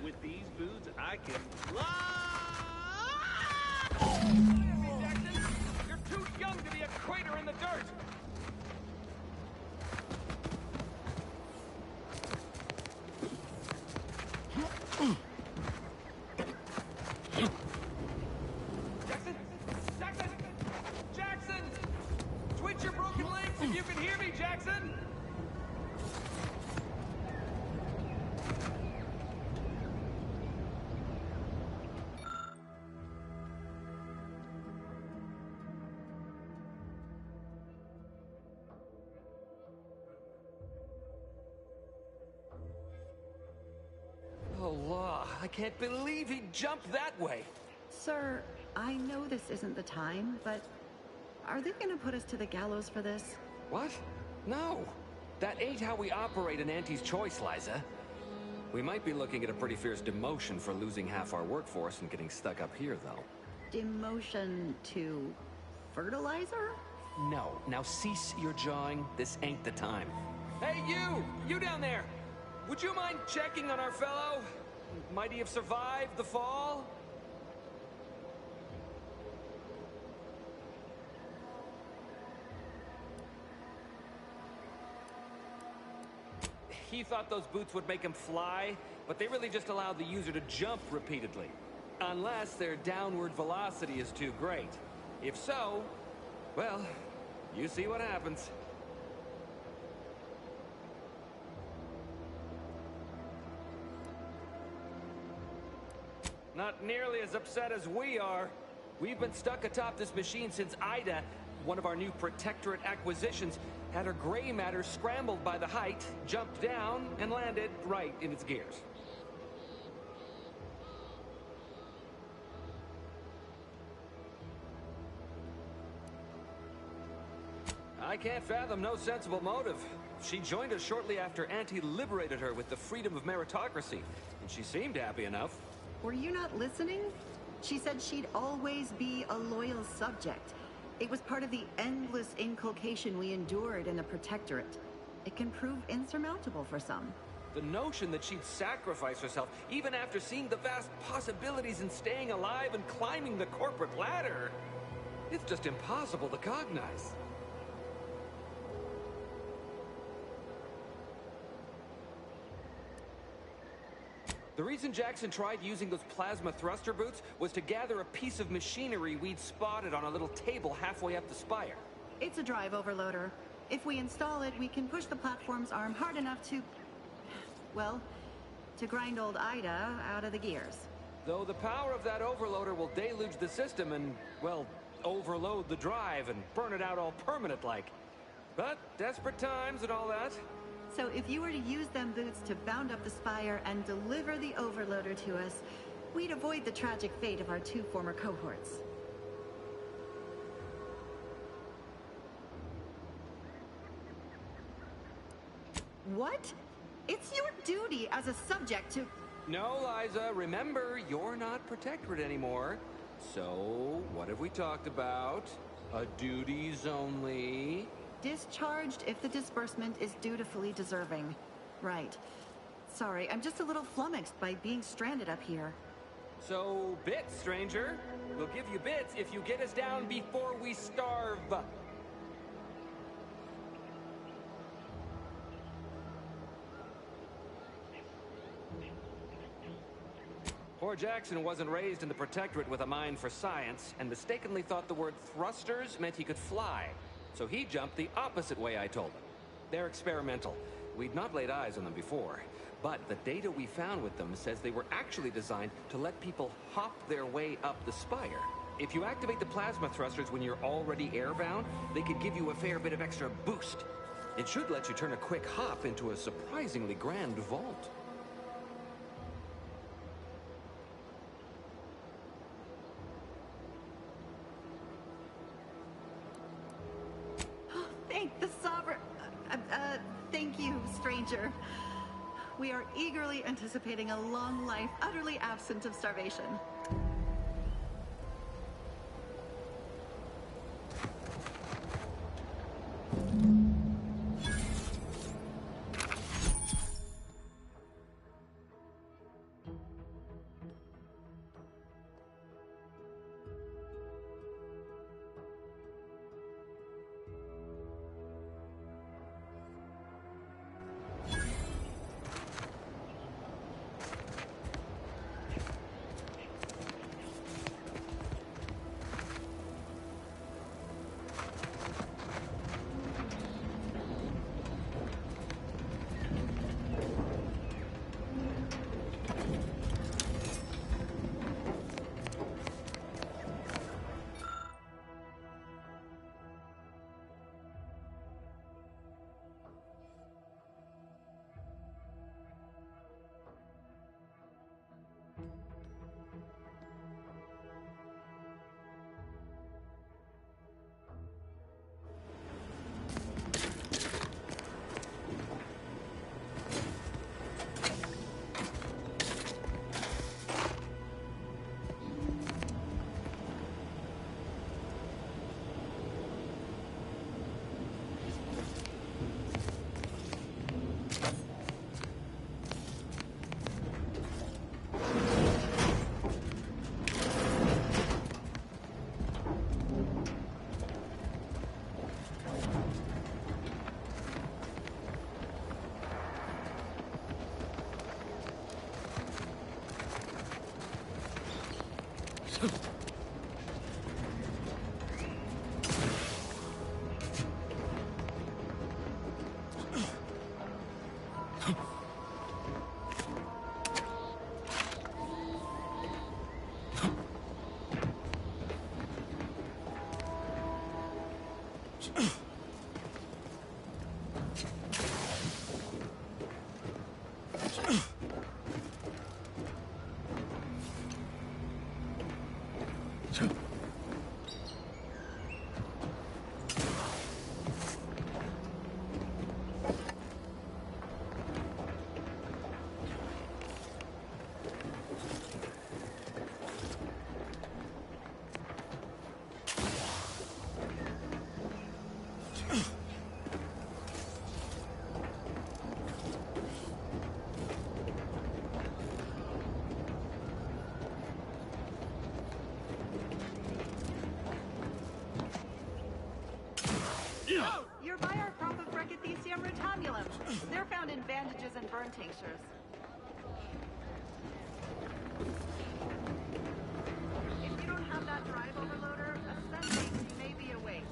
With these boots, I can fly! Jackson, you're too young to be a crater in the dirt! Jackson! Jackson! Jackson! Twitch your broken legs if you can hear me, Jackson! Oh, law. I can't believe he jumped that way. Sir, I know this isn't the time, but are they gonna put us to the gallows for this? What? No. That ain't how we operate in Auntie's Choice, Liza. We might be looking at a pretty fierce demotion for losing half our workforce and getting stuck up here, though. Demotion to fertilizer? No. Now cease your jawing. This ain't the time. Hey, you! You down there! Would you mind checking on our fellow? Might he have survived the fall? He thought those boots would make him fly, but they really just allow the user to jump repeatedly. Unless their downward velocity is too great. If so, well, you see what happens. Not nearly as upset as we are. We've been stuck atop this machine since Ida, one of our new Protectorate acquisitions, had her gray matter scrambled by the height, jumped down, and landed right in its gears. I can't fathom no sensible motive. She joined us shortly after Auntie liberated her with the freedom of meritocracy, and she seemed happy enough. Were you not listening? She said she'd always be a loyal subject. It was part of the endless inculcation we endured in the Protectorate. It can prove insurmountable for some. The notion that she'd sacrifice herself, even after seeing the vast possibilities in staying alive and climbing the corporate ladder, it's just impossible to cognize. The reason Jackson tried using those plasma thruster boots was to gather a piece of machinery we'd spotted on a little table halfway up the spire. It's a drive overloader. If we install it, we can push the platform's arm hard enough to... well, to grind old Ida out of the gears. Though the power of that overloader will deluge the system and, well, overload the drive and burn it out all permanent-like. But desperate times and all that. So if you were to use them boots to bound up the spire and deliver the overloader to us, we'd avoid the tragic fate of our two former cohorts. What? It's your duty as a subject to... No, Liza, remember, you're not Protectorate anymore. So, what have we talked about? A duties only... Discharged if the disbursement is dutifully deserving. Right. Sorry, I'm just a little flummoxed by being stranded up here. So, bits, stranger. We'll give you bits if you get us down before we starve. Poor Jackson wasn't raised in the Protectorate with a mind for science, and mistakenly thought the word thrusters meant he could fly. So he jumped the opposite way I told him. They're experimental. We'd not laid eyes on them before. But the data we found with them says they were actually designed to let people hop their way up the spire. If you activate the plasma thrusters when you're already airbound, they could give you a fair bit of extra boost. It should let you turn a quick hop into a surprisingly grand vault. Thank the Sovereign... thank you, stranger. We are eagerly anticipating a long life utterly absent of starvation. You're by our crop of Brachythecium rotamulum. They're found in bandages and burn tinctures. If you don't have that drive overloader, ascending may be a waste.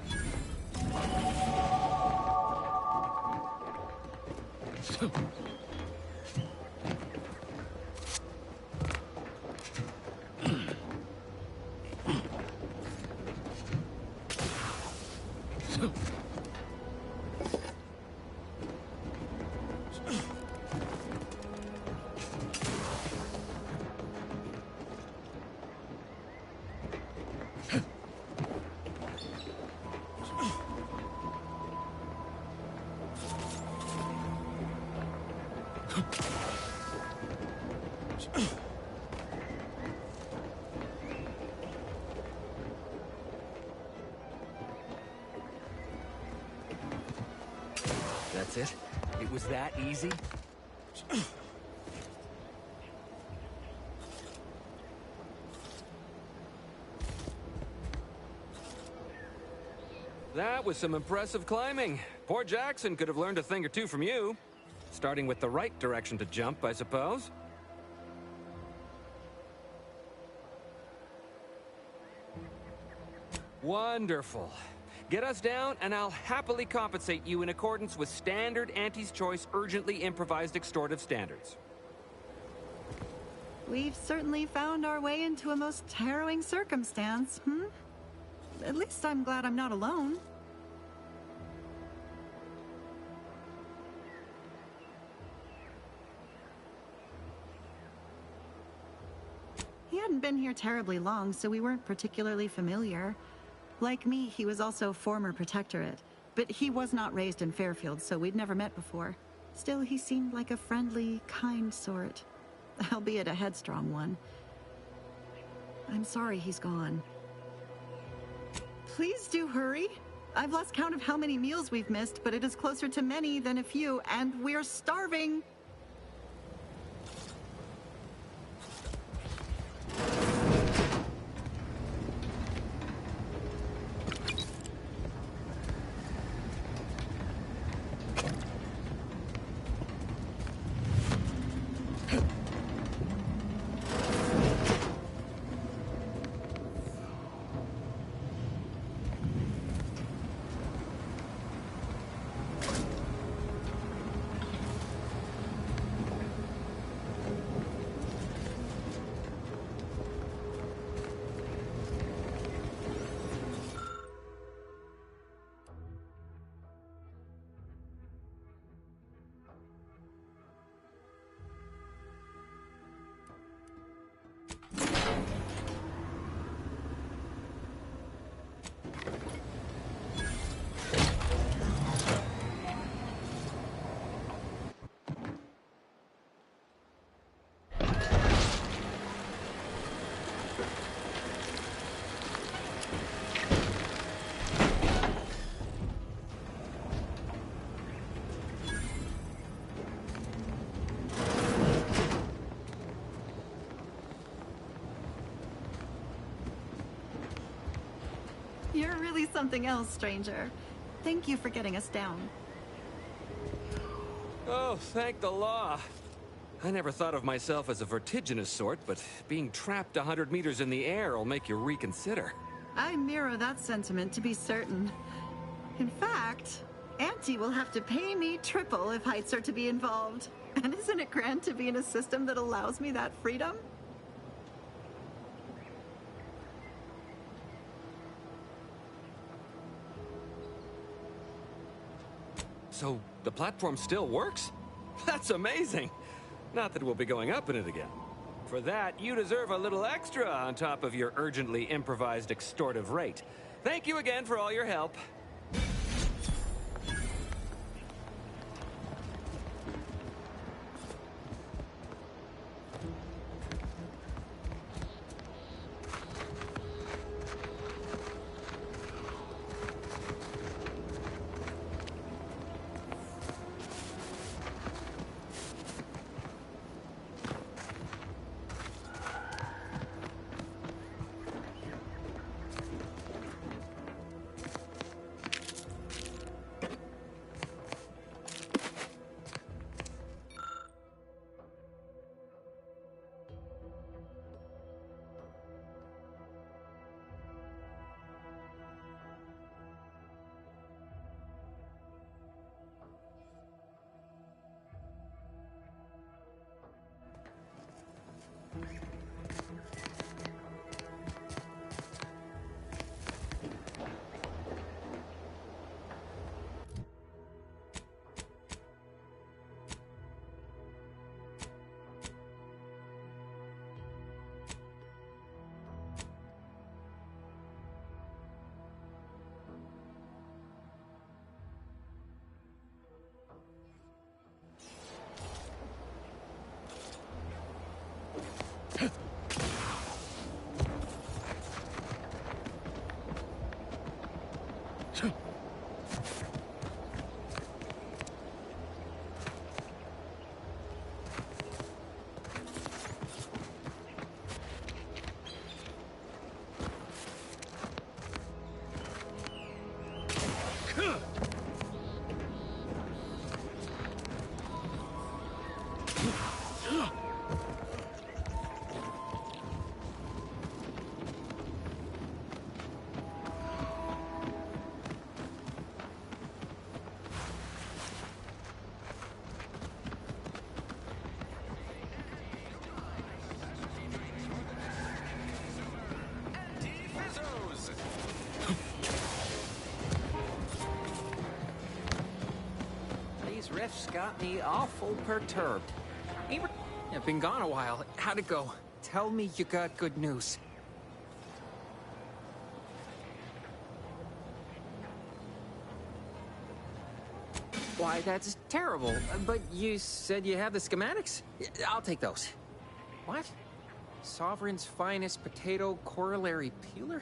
That's it? It was that easy? That was some impressive climbing. Poor Jackson could have learned a thing or two from you. Starting with the right direction to jump, I suppose. Wonderful. Get us down, and I'll happily compensate you in accordance with standard Auntie's Choice urgently improvised extortive standards. We've certainly found our way into a most harrowing circumstance, At least I'm glad I'm not alone. He hadn't been here terribly long, so we weren't particularly familiar. Like me, he was also former protectorate, but he was not raised in Fairfield, so we'd never met before. Still, he seemed like a friendly, kind sort, albeit a headstrong one. I'm sorry he's gone. Please do hurry. I've lost count of how many meals we've missed, but it is closer to many than a few, and we're starving. You're really something else, stranger. Thank you for getting us down. Oh, thank the law. I never thought of myself as a vertiginous sort, but being trapped 100 meters in the air will make you reconsider. I mirror that sentiment, to be certain. In fact, Auntie will have to pay me triple if heights are to be involved. And isn't it grand to be in a system that allows me that freedom? So, the platform still works? That's amazing! Not that we'll be going up in it again. For that, you deserve a little extra on top of your urgently improvised extortive rate. Thank you again for all your help. Riff's got me awful perturbed. I've been gone a while. How'd it go? Tell me you got good news. Why, that's terrible. But you said you have the schematics? I'll take those. What? Sovereign's finest potato corollary peeler?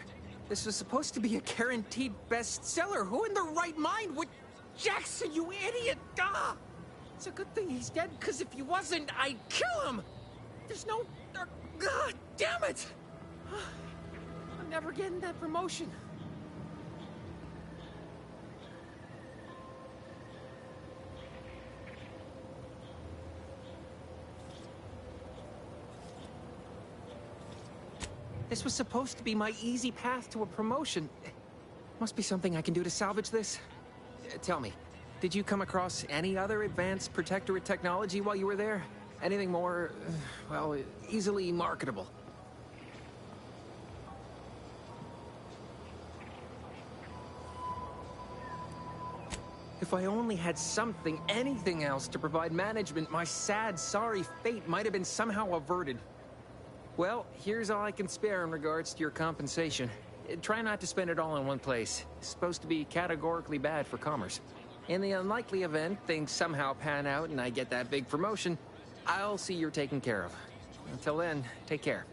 This was supposed to be a guaranteed bestseller. Who in their right mind would... Jackson, you idiot! Ah! It's a good thing he's dead, because if he wasn't, I'd kill him! There's no... God damn it! I'm never getting that promotion. This was supposed to be my easy path to a promotion. Must be something I can do to salvage this. Tell me, did you come across any other advanced protectorate technology while you were there? Anything more, well, easily marketable? If I only had something, anything else to provide management, my sad, sorry fate might have been somehow averted. Well, here's all I can spare in regards to your compensation. Try not to spend it all in one place. It's supposed to be categorically bad for commerce. In the unlikely event things somehow pan out and I get that big promotion, I'll see you're taken care of. Until then, take care.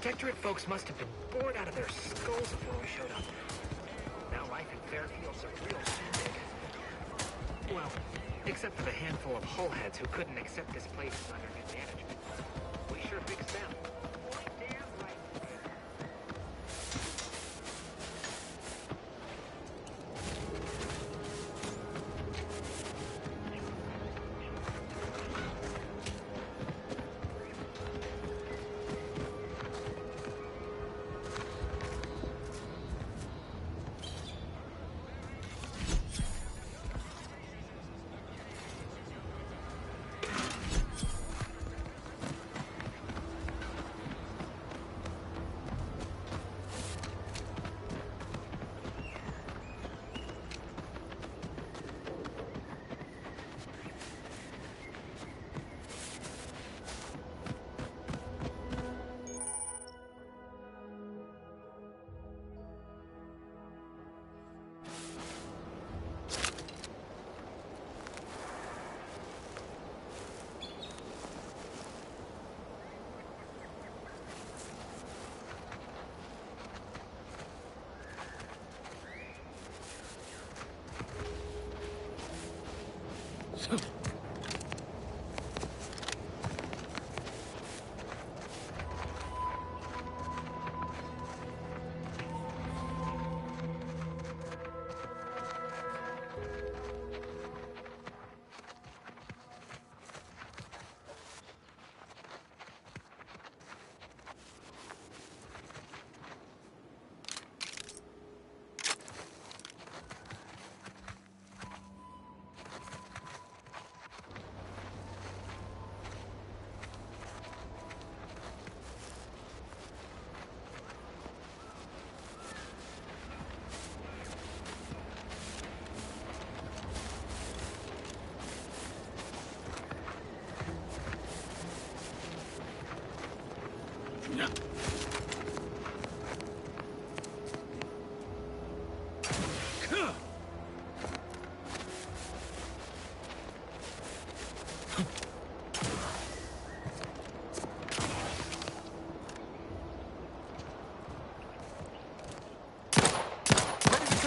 Protectorate folks must have been bored out of their skulls before we showed up. Now life in Fairfield's a real shindig. Well, except for the handful of hullheads who couldn't accept this place under new management. We sure fixed them. Damn right we did.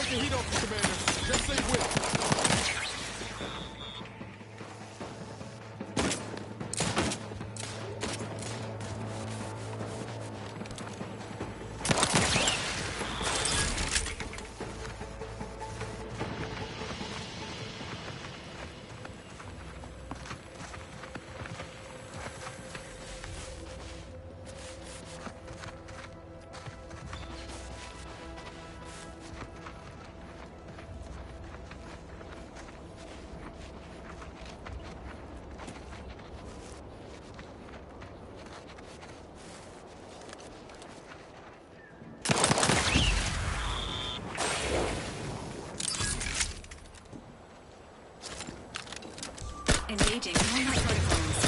The heat off the commander. Just stay with. Engaging combat protocols.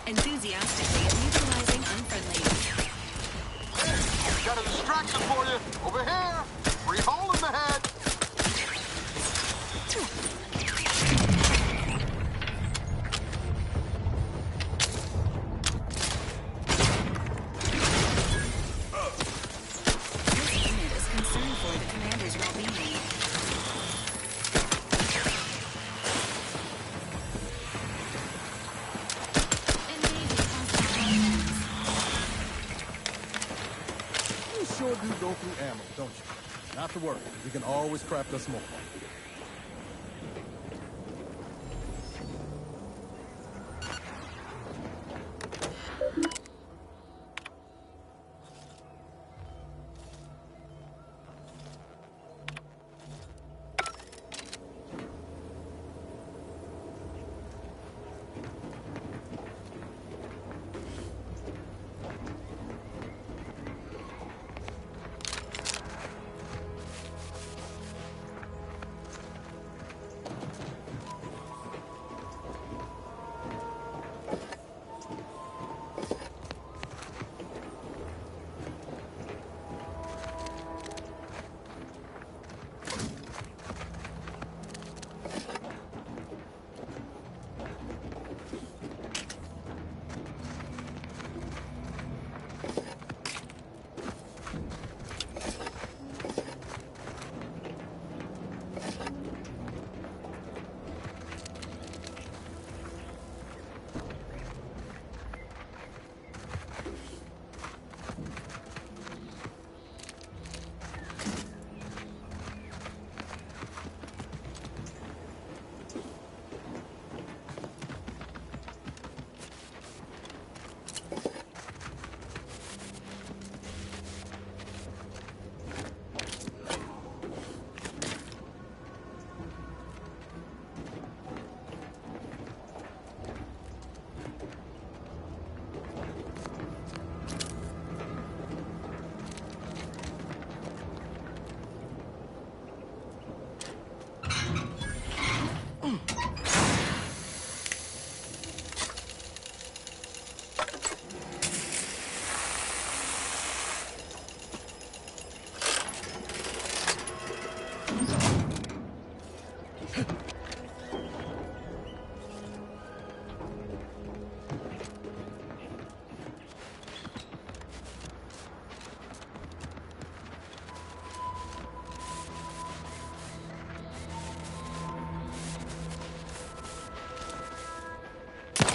Enthusiastically neutralizing unfriendly. Hey, got a distraction for you. Over here. Free hole in the head. This unit is concerned for the commander's well-being. You sure do go through ammo, don't you? Not to worry. We can always craft us more.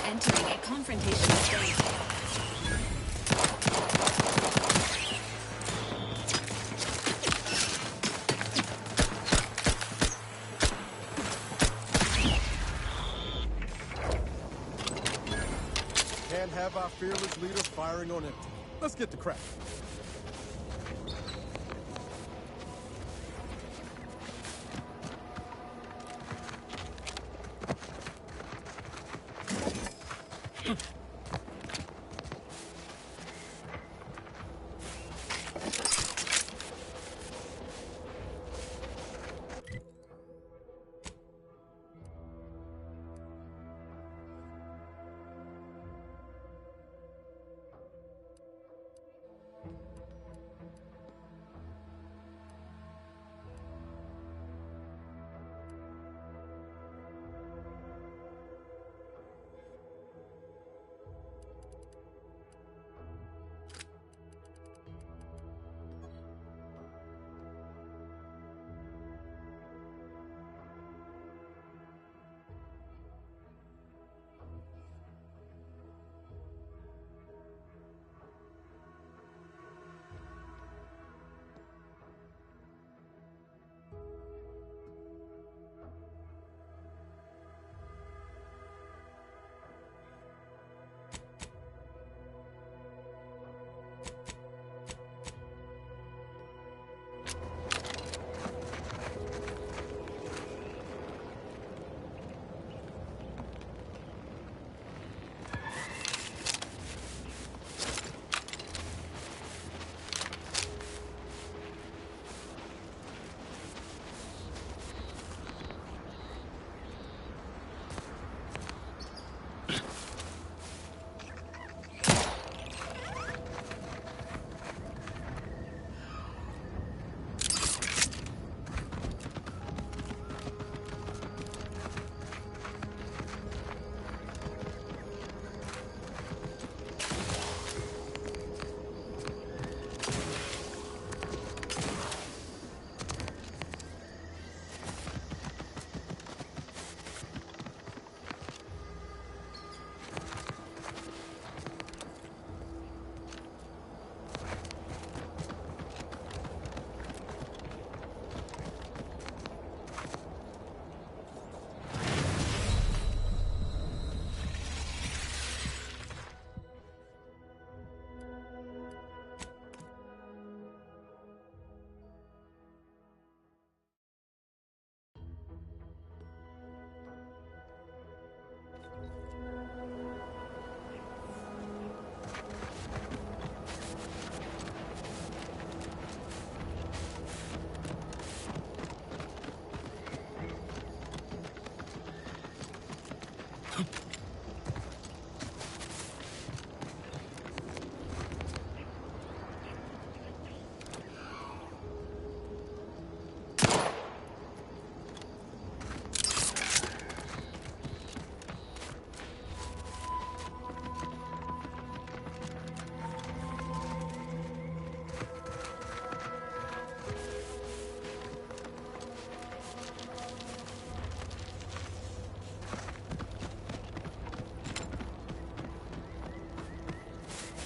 Entering a confrontational state. Can't have our fearless leader firing on empty. Let's get to crafting.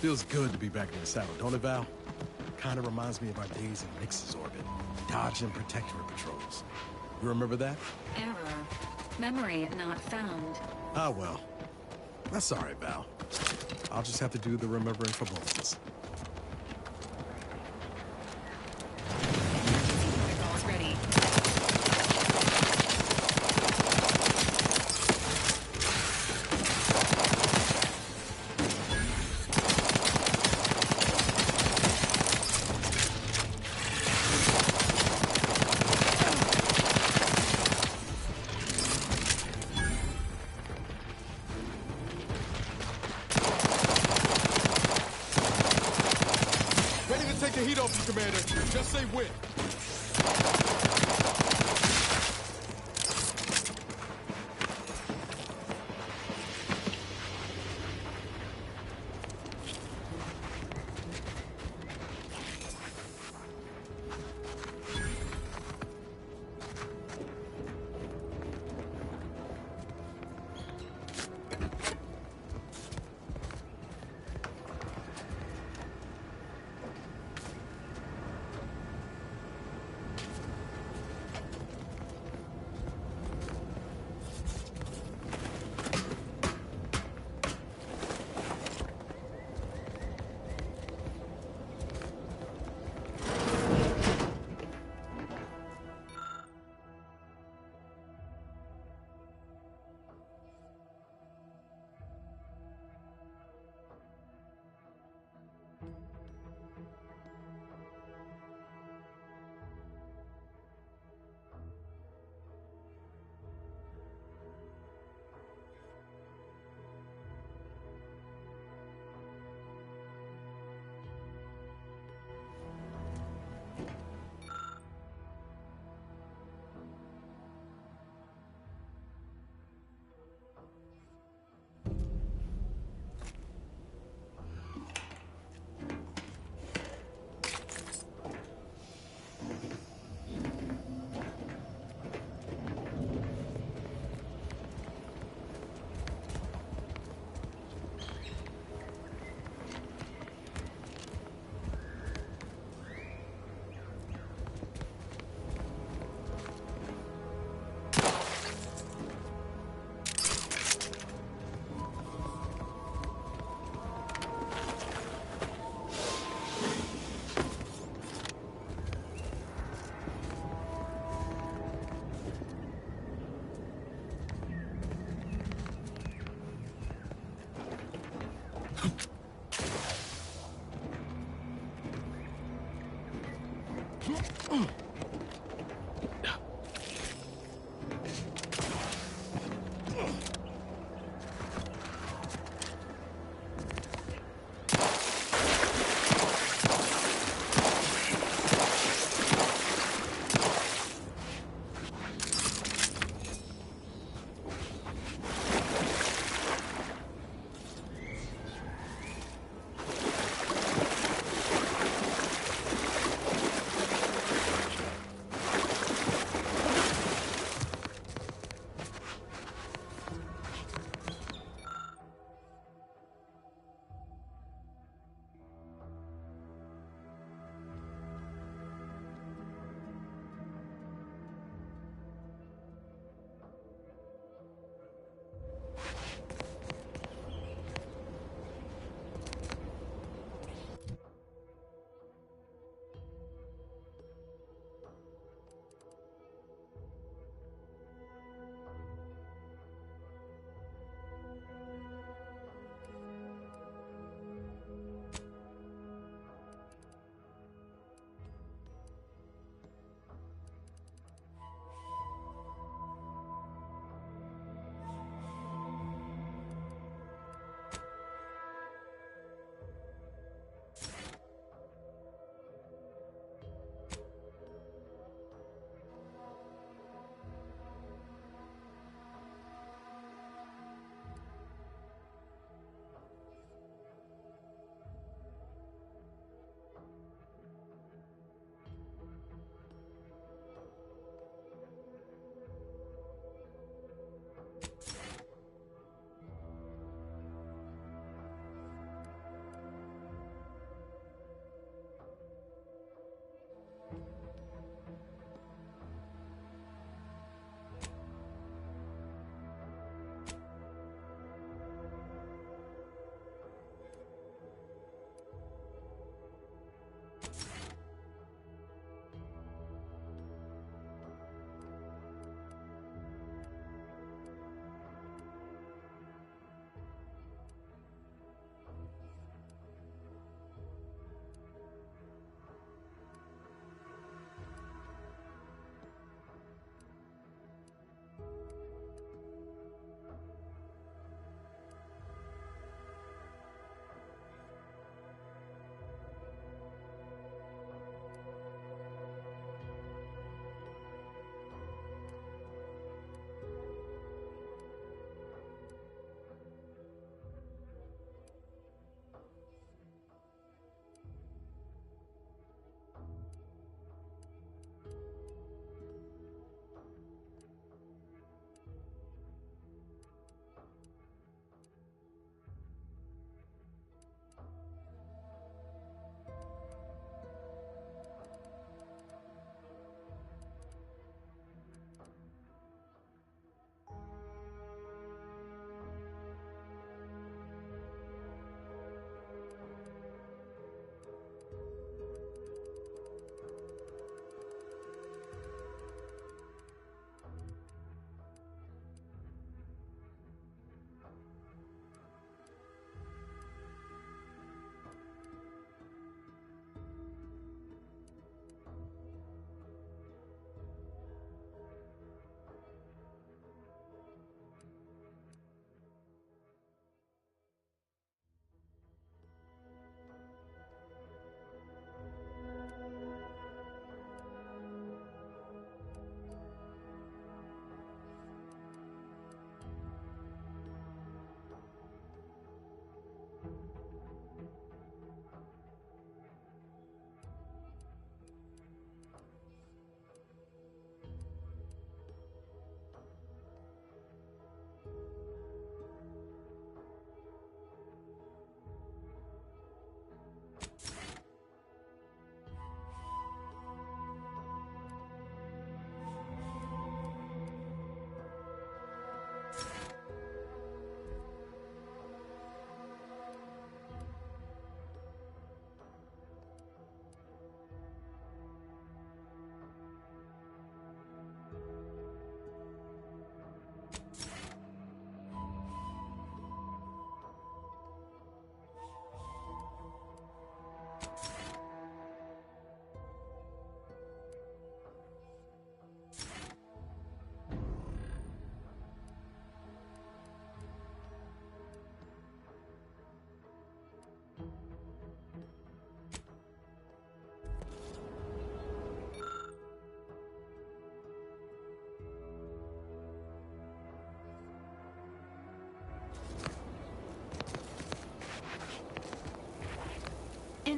Feels good to be back in the saddle, don't it, Val? Kinda reminds me of our days in Nix's orbit, dodging protectorate patrols. You remember that? Error. Memory not found. Ah, well. That's all right, Val. I'll just have to do the remembering for both of us. Protocols ready. Ready to take the heat off you, Commander. Just say when.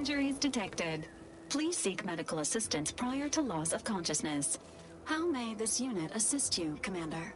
Injuries detected. Please seek medical assistance prior to loss of consciousness. How may this unit assist you, Commander?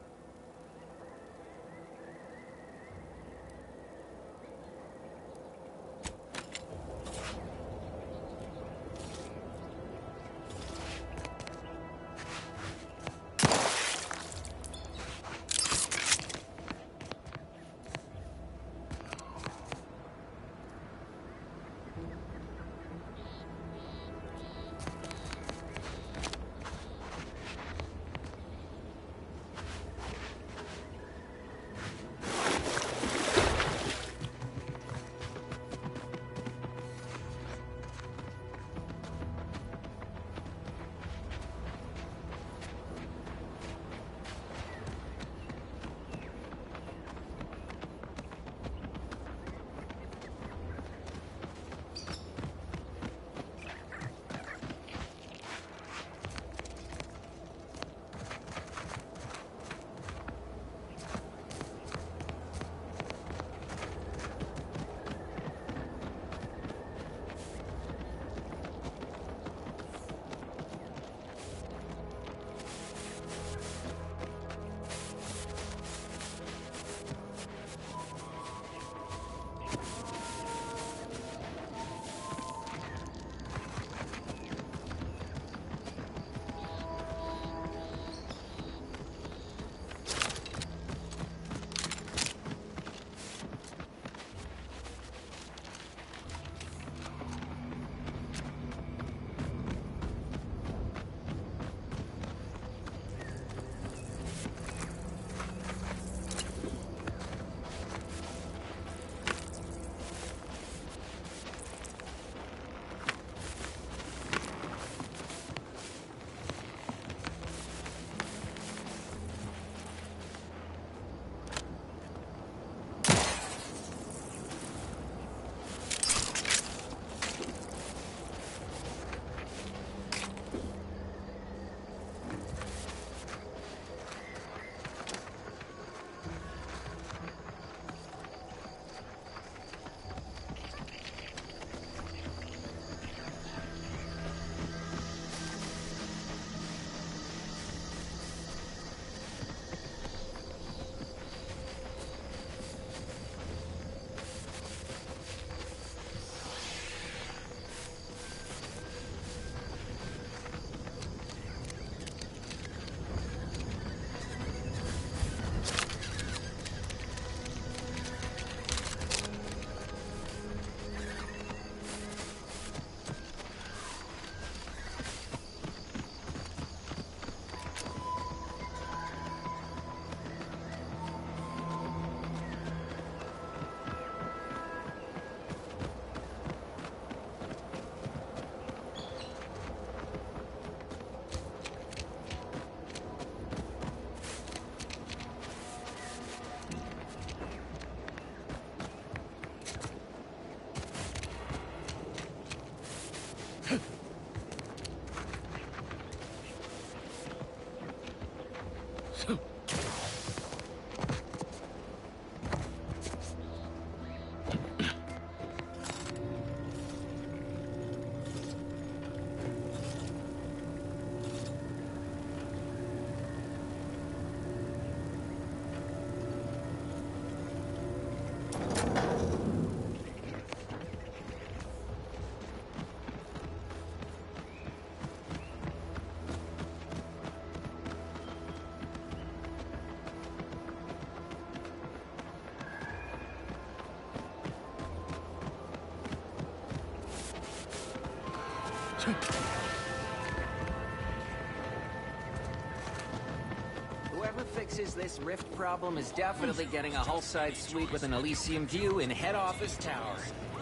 Whoever fixes this rift problem is definitely getting a hull-side suite with an Elysium view in head office tower.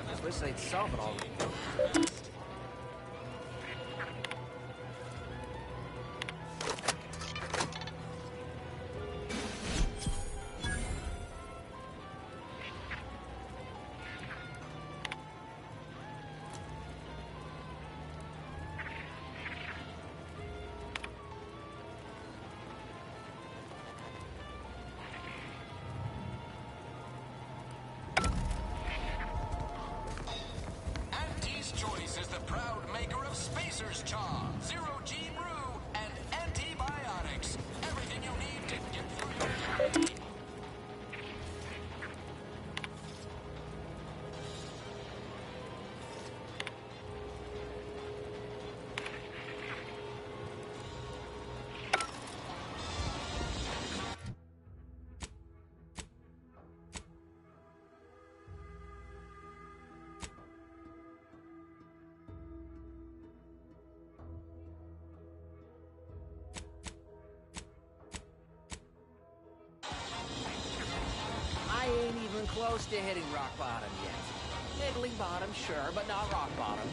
I wish they'd solve it already. Antis join close to hitting rock bottom yet. Middling bottom, sure, but not rock bottom.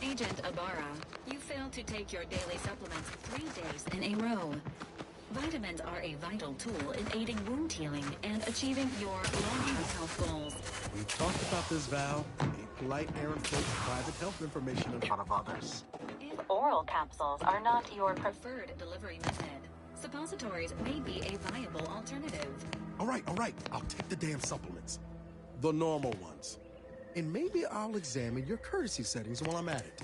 Agent Ibarra, you failed to take your daily supplements 3 days in a row. Vitamins are a vital tool in aiding wound healing and achieving your long-term health goals. We've talked about this, Val. Ain't polite airing folks' private health information in front of others. If oral capsules are not your preferred delivery method, suppositories may be a viable alternative. All right. I'll take the damn supplements. The normal ones. And maybe I'll examine your courtesy settings while I'm at it.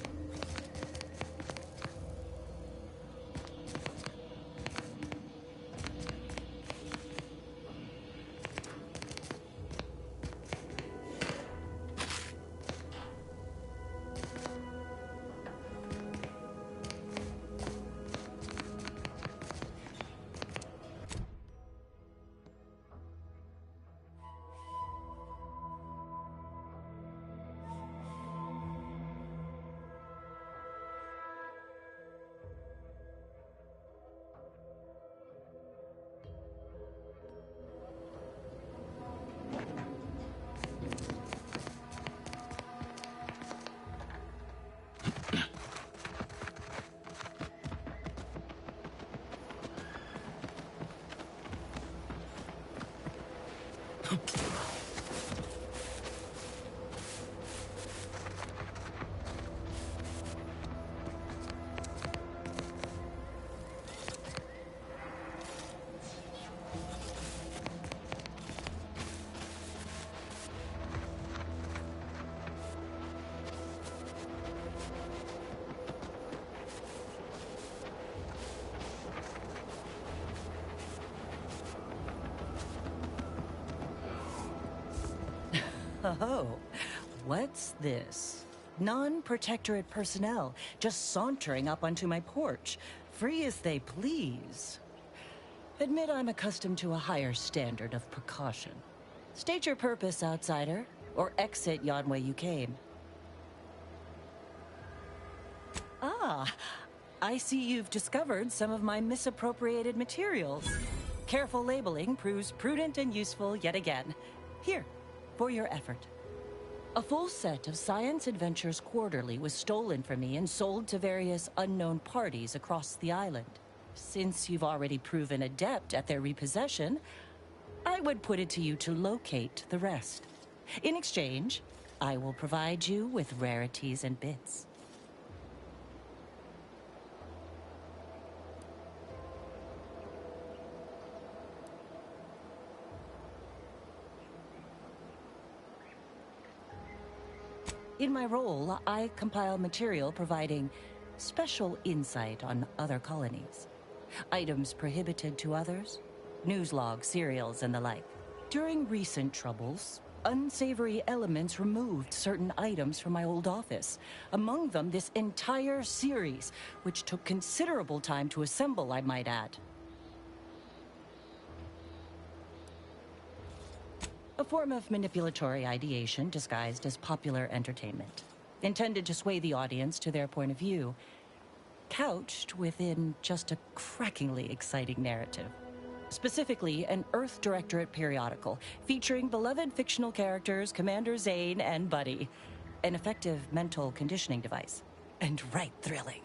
Oh, what's this? Non-protectorate personnel just sauntering up onto my porch, free as they please. Admit I'm accustomed to a higher standard of precaution. State your purpose, outsider, or exit yon way you came. Ah, I see you've discovered some of my misappropriated materials. Careful labeling proves prudent and useful yet again. Here, for your effort. A full set of Science Adventures Quarterly was stolen from me and sold to various unknown parties across the island. Since you've already proven adept at their repossession, I would put it to you to locate the rest. In exchange, I will provide you with rarities and bits. In my role, I compile material providing special insight on other colonies. Items prohibited to others, news logs, serials, and the like. During recent troubles, unsavory elements removed certain items from my old office. Among them, this entire series, which took considerable time to assemble, I might add. A form of manipulatory ideation disguised as popular entertainment, intended to sway the audience to their point of view, couched within just a crackingly exciting narrative. Specifically, an Earth Directorate periodical featuring beloved fictional characters Commander Zane and Buddy. An effective mental conditioning device. And right thrilling.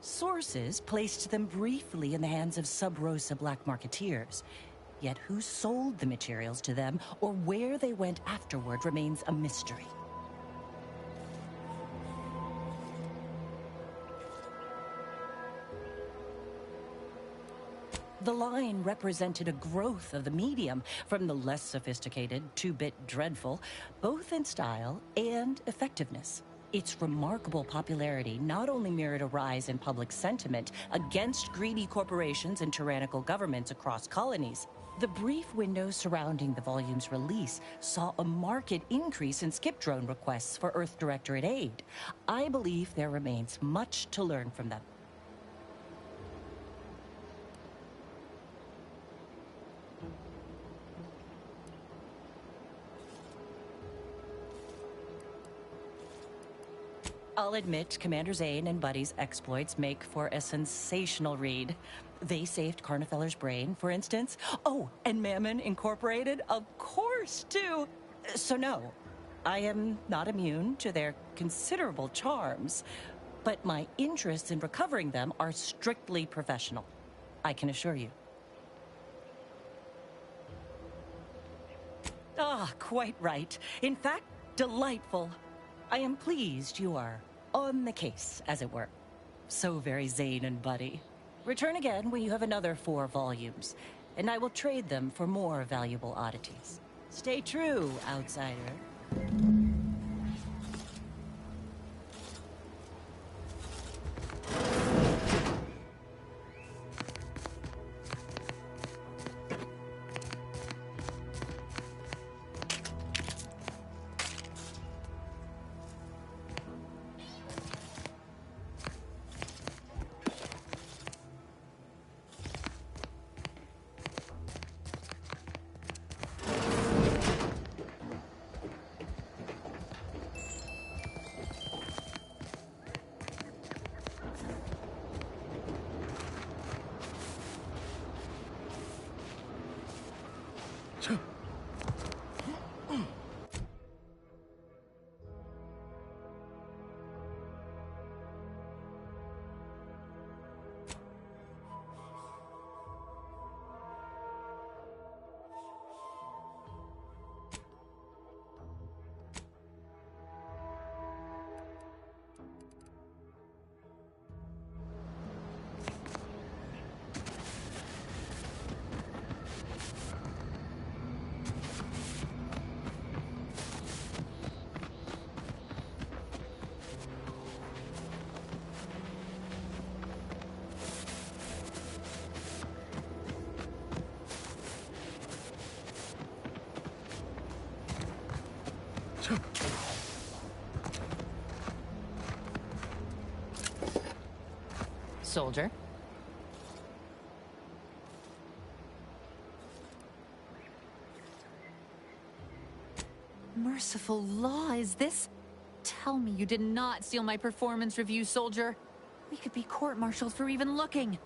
Sources placed them briefly in the hands of Sub-Rosa black marketeers. Yet who sold the materials to them or where they went afterward remains a mystery. The line represented a growth of the medium from the less sophisticated 2-bit dreadful, both in style and effectiveness. Its remarkable popularity not only mirrored a rise in public sentiment against greedy corporations and tyrannical governments across colonies. The brief window surrounding the volume's release saw a marked increase in skip drone requests for Earth Directorate aid. I believe there remains much to learn from them. I'll admit, Commander Zane and Buddy's exploits make for a sensational read. They saved Carnifeller's brain, for instance. Oh, and Mammon Incorporated, of course, too. So no, I am not immune to their considerable charms, but my interests in recovering them are strictly professional, I can assure you. Ah, quite right. In fact, delightful. I am pleased you are on the case, as it were. So very Zane and Buddy. Return again when you have another 4 volumes, and I will trade them for more valuable oddities. Stay true, outsider. soldier. Merciful law, is this? Tell me you did not steal my performance review, soldier. We could be court-martialed for even looking.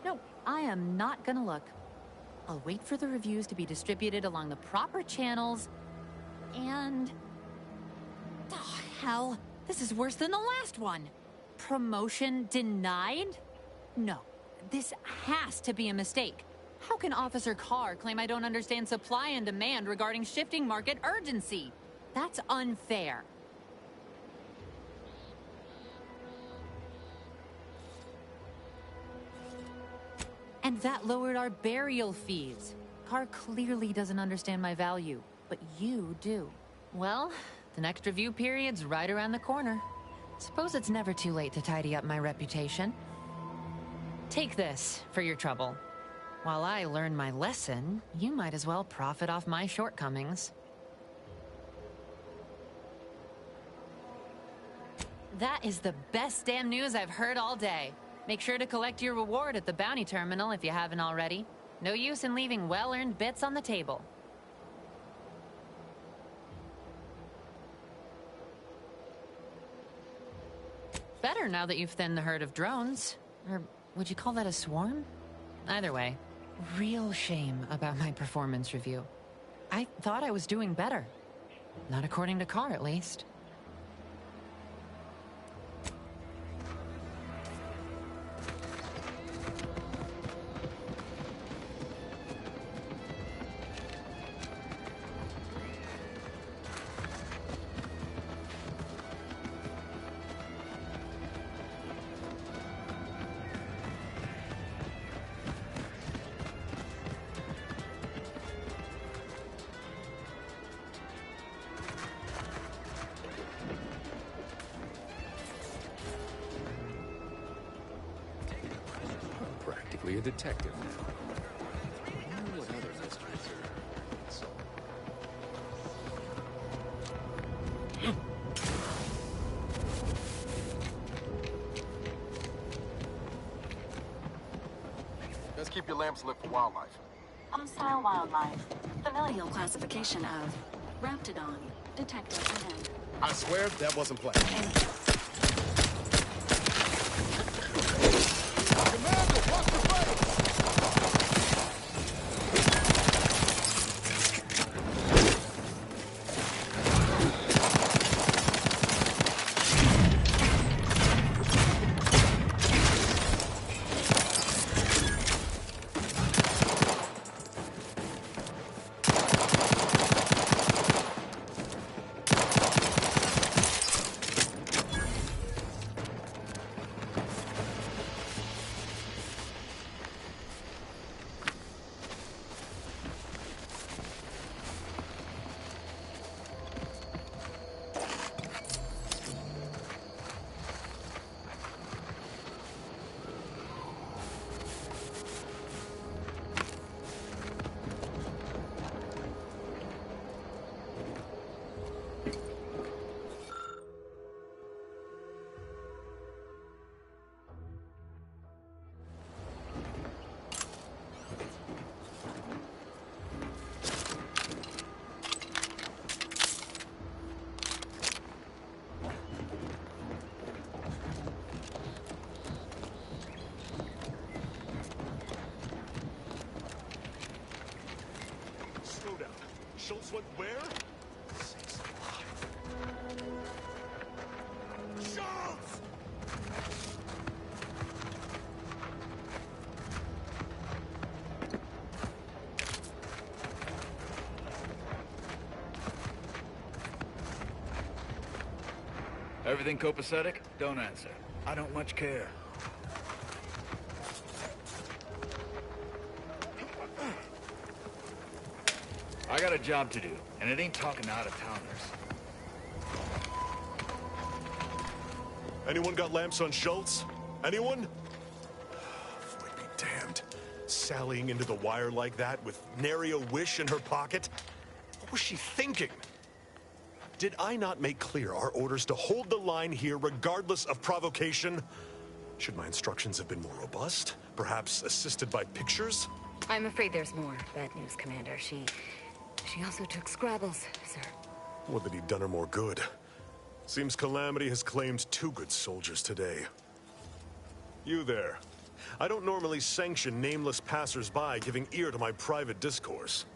No, I am not gonna look. I'll wait for the reviews to be distributed along the proper channels, and... Oh, hell. This is worse than the last one. Promotion denied? No, this has to be a mistake. How can Officer Carr claim I don't understand supply and demand regarding shifting market urgency? That's unfair. And that lowered our burial fees. Carr clearly doesn't understand my value, but you do. Well, the next review period's right around the corner. Suppose it's never too late to tidy up my reputation. Take this for your trouble. While I learn my lesson, you might as well profit off my shortcomings. That is the best damn news I've heard all day. Make sure to collect your reward at the bounty terminal if you haven't already. No use in leaving well-earned bits on the table. Better now that you've thinned the herd of drones. Or would you call that a swarm? Either way, real shame about my performance review. I thought I was doing better. Not according to Carr, at least. A detective now. I wonder what other mysteries are solved. Let's keep your lamps lit for wildlife. Hostile wildlife. Familial classification of Raptidon. Detected command. I swear that wasn't planned. Schultz went where? Sakes alive. Schultz! Everything copacetic? Don't answer. I don't much care. I got a job to do, and it ain't talking to out-of-towners. Anyone got lamps on Schultz? Anyone? Floyd be damned. Sallying into the wire like that with nary a wish in her pocket? What was she thinking? Did I not make clear our orders to hold the line here regardless of provocation? Should my instructions have been more robust? Perhaps assisted by pictures? I'm afraid there's more. Bad news, Commander. She also took Scrabbles, sir. Would that he'd done her more good. Seems Calamity has claimed 2 good soldiers today. You there. I don't normally sanction nameless passers-by giving ear to my private discourse.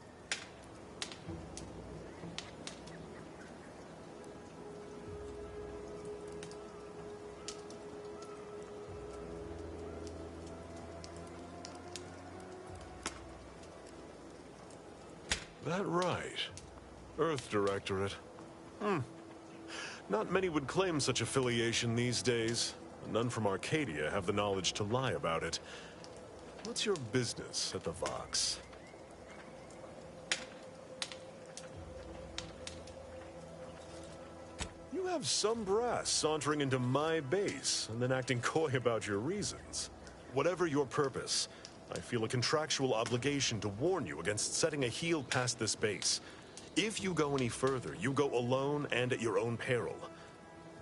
That right. Earth Directorate. Not many would claim such affiliation these days. None from Arcadia have the knowledge to lie about it. What's your business at the Vox? You have some brass sauntering into my base and then acting coy about your reasons. Whatever your purpose, I feel a contractual obligation to warn you against setting a heel past this base. If you go any further, you go alone and at your own peril.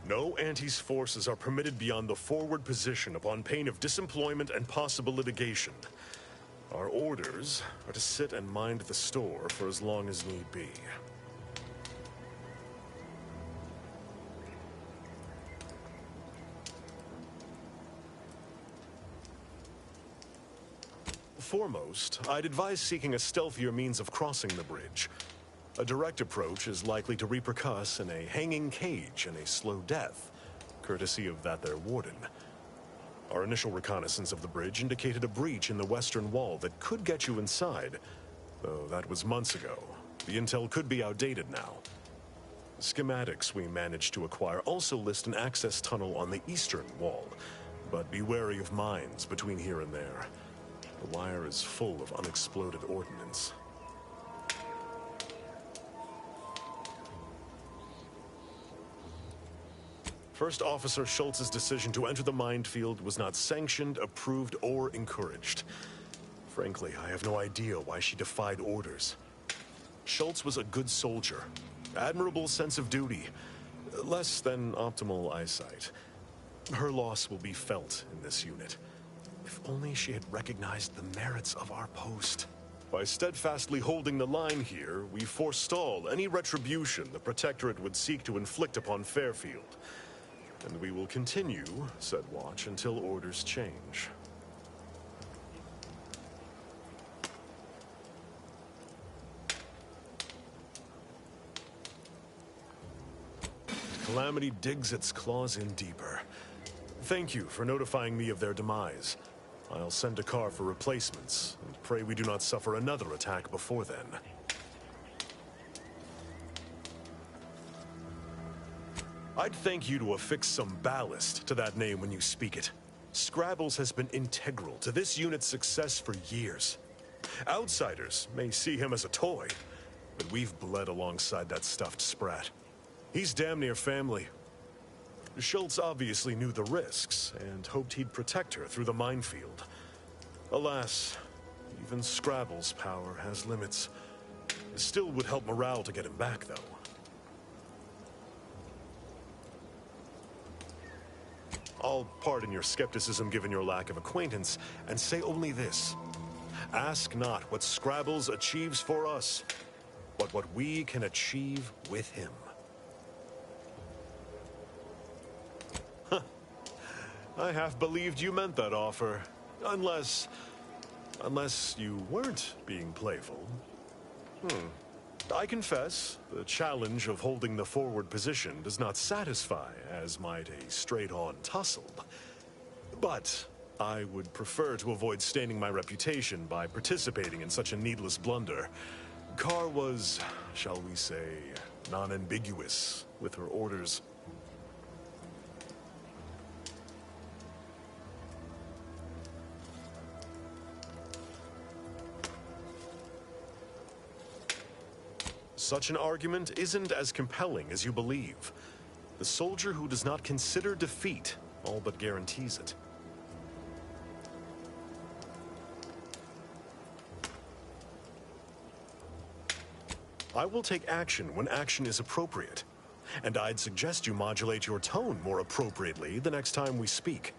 No Antis forces are permitted beyond the forward position upon pain of disemployment and possible litigation. Our orders are to sit and mind the store for as long as need be. Foremost, I'd advise seeking a stealthier means of crossing the bridge. A direct approach is likely to repercuss in a hanging cage and a slow death, courtesy of that there warden. Our initial reconnaissance of the bridge indicated a breach in the western wall that could get you inside, though that was months ago. The intel could be outdated now. The schematics we managed to acquire also list an access tunnel on the eastern wall, but be wary of mines between here and there. The wire is full of unexploded ordnance. First Officer Schultz's decision to enter the minefield was not sanctioned, approved, or encouraged. Frankly, I have no idea why she defied orders. Schultz was a good soldier, admirable sense of duty, less than optimal eyesight. Her loss will be felt in this unit. If only she had recognized the merits of our post. By steadfastly holding the line here, we forestall any retribution the Protectorate would seek to inflict upon Fairfield. And we will continue said watch until orders change. Calamity digs its claws in deeper. Thank you for notifying me of their demise. I'll send a car for replacements, and pray we do not suffer another attack before then. I'd thank you to affix some ballast to that name when you speak it. Scrabbles has been integral to this unit's success for years. Outsiders may see him as a toy, but we've bled alongside that stuffed sprat. He's damn near family. Schultz obviously knew the risks and hoped he'd protect her through the minefield. Alas, even Scrabble's power has limits. It still would help morale to get him back, though. I'll pardon your skepticism given your lack of acquaintance, and say only this. Ask not what Scrabbles achieves for us, but what we can achieve with him. Huh. I half believed you meant that offer. Unless you weren't being playful. I confess, the challenge of holding the forward position does not satisfy, as might a straight-on tussle. But I would prefer to avoid staining my reputation by participating in such a needless blunder. Carr was, shall we say, non-ambiguous with her orders. Such an argument isn't as compelling as you believe. The soldier who does not consider defeat all but guarantees it. I will take action when action is appropriate, and I'd suggest you modulate your tone more appropriately the next time we speak.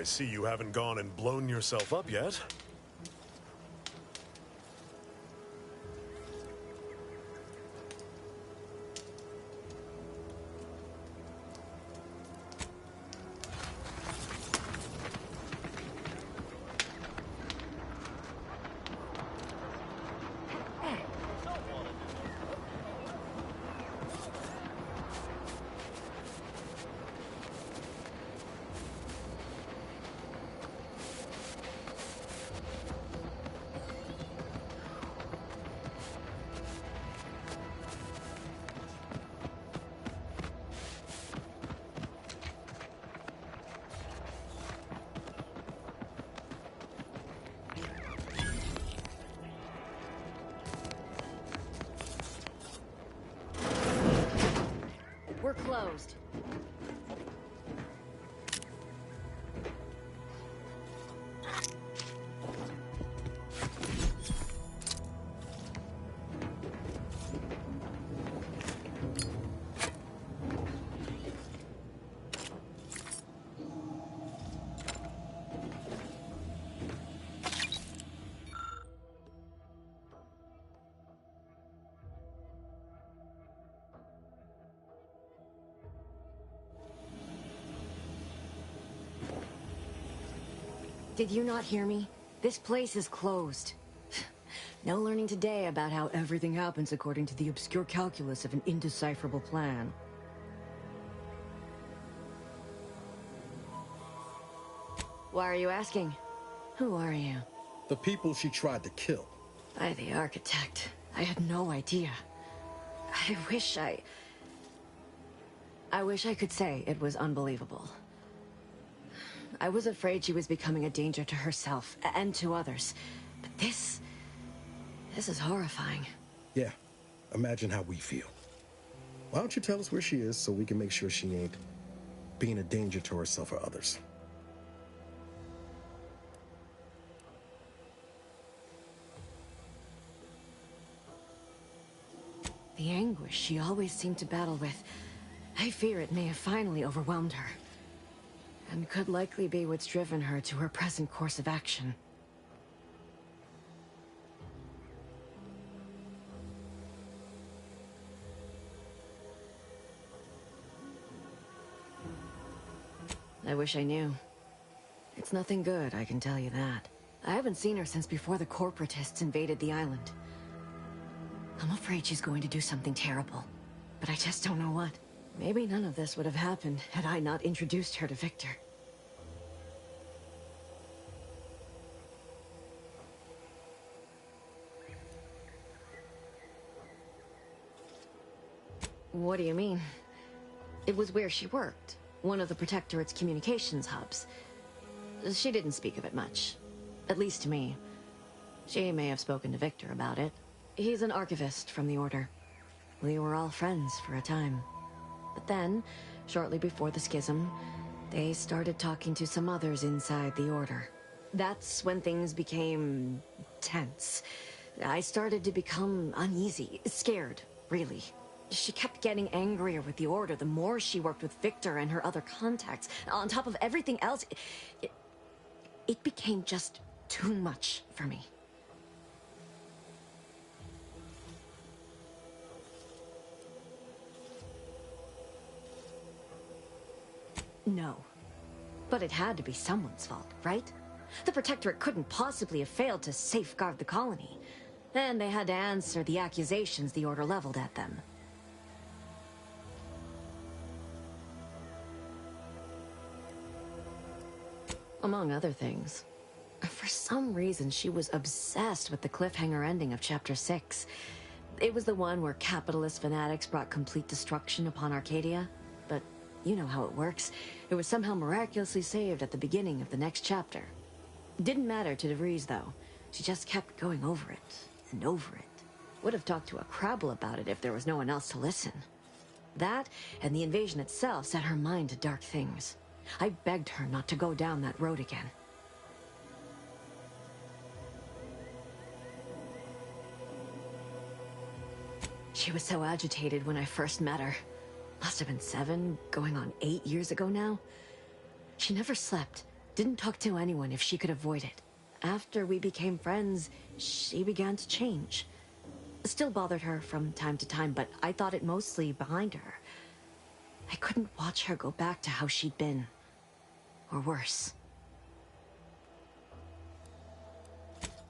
I see you haven't gone and blown yourself up yet. We're closed. Did you not hear me? This place is closed. No learning today about how everything happens according to the obscure calculus of an indecipherable plan. Why are you asking? Who are you? The people she tried to kill. By the architect. I had no idea. I wish I could say it was unbelievable. I was afraid she was becoming a danger to herself and to others. But this is horrifying. Yeah, imagine how we feel. Why don't you tell us where she is so we can make sure she ain't being a danger to herself or others? The anguish she always seemed to battle with, I fear it may have finally overwhelmed her. And could likely be what's driven her to her present course of action. I wish I knew. It's nothing good, I can tell you that. I haven't seen her since before the corporatists invaded the island. I'm afraid she's going to do something terrible, but I just don't know what. Maybe none of this would have happened had I not introduced her to Victor. What do you mean? It was where she worked, one of the Protectorate's communications hubs. She didn't speak of it much, at least to me. She may have spoken to Victor about it. He's an archivist from the Order. We were all friends for a time. But then, shortly before the schism, they started talking to some others inside the Order. That's when things became tense. I started to become uneasy, scared, really. She kept getting angrier with the Order the more she worked with Victor and her other contacts. On top of everything else, it became just too much for me. No. But it had to be someone's fault, right? The Protectorate couldn't possibly have failed to safeguard the colony. And they had to answer the accusations the Order leveled at them. Among other things. For some reason, she was obsessed with the cliffhanger ending of Chapter 6. It was the one where capitalist fanatics brought complete destruction upon Arcadia. But you know how it works. It was somehow miraculously saved at the beginning of the next chapter. Didn't matter to DeVries, though. She just kept going over it and over it. Would have talked to a Crabble about it if there was no one else to listen. That, and the invasion itself, set her mind to dark things. I begged her not to go down that road again. She was so agitated when I first met her. Must have been 7, going on 8 years ago now. She never slept, Didn't talk to anyone if she could avoid it. After we became friends, she began to change. Still bothered her from time to time, but I thought it mostly behind her. I couldn't watch her go back to how she'd been. Or worse.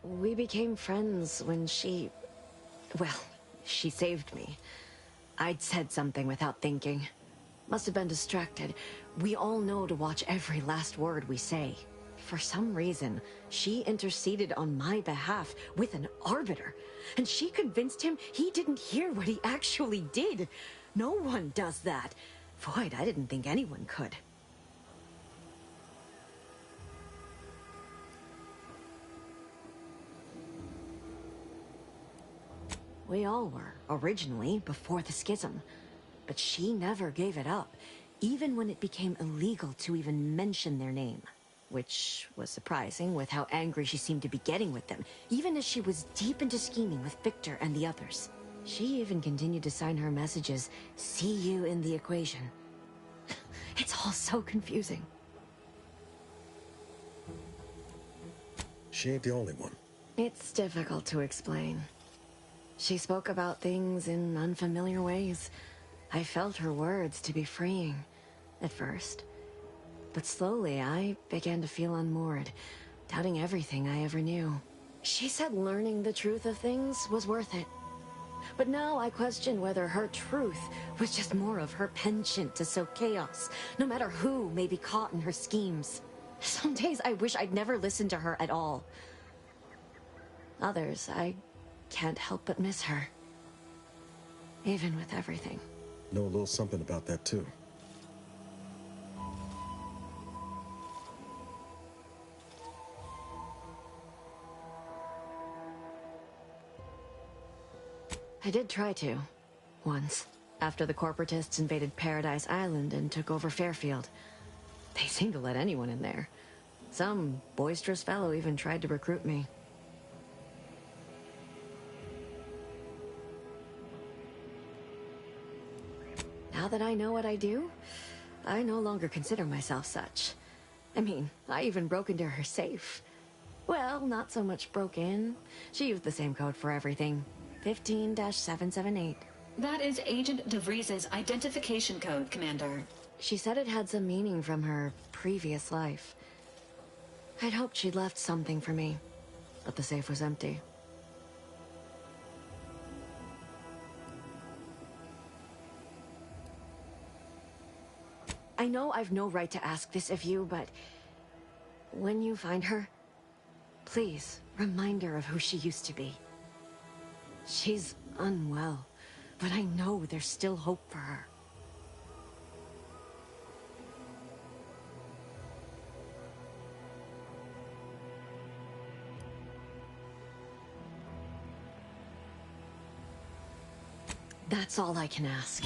We became friends when she... well, she saved me. I'd said something without thinking. Must have been distracted. We all know to watch every last word we say. For some reason, she interceded on my behalf with an arbiter. And she convinced him he didn't hear what he actually did. No one does that. Void, I didn't think anyone could. We all were, originally, before the schism. But she never gave it up, even when it became illegal to even mention their name. Which was surprising with how angry she seemed to be getting with them, even as she was deep into scheming with Victor and the others. She even continued to sign her messages, "See you in the equation." It's all so confusing. She ain't the only one. It's difficult to explain. She spoke about things in unfamiliar ways. I felt her words to be freeing, at first. But slowly, I began to feel unmoored, doubting everything I ever knew. She said learning the truth of things was worth it. But now I question whether her truth was just more of her penchant to sow chaos, no matter who may be caught in her schemes. Some days I wish I'd never listened to her at all. Others, I can't help but miss her. Even with everything. Know a little something about that, too. I did try to. Once. After the corporatists invaded Paradise Island and took over Fairfield. They seemed to let anyone in there. Some boisterous fellow even tried to recruit me. Now that I know what I do, I no longer consider myself such. I mean, I even broke into her safe. Well, not so much broke in. She used the same code for everything. 15-778. That is Agent DeVries's identification code, Commander. She said it had some meaning from her previous life. I'd hoped she'd left something for me, but the safe was empty. I know I've no right to ask this of you, but when you find her, please remind her of who she used to be. She's unwell, but I know there's still hope for her. That's all I can ask.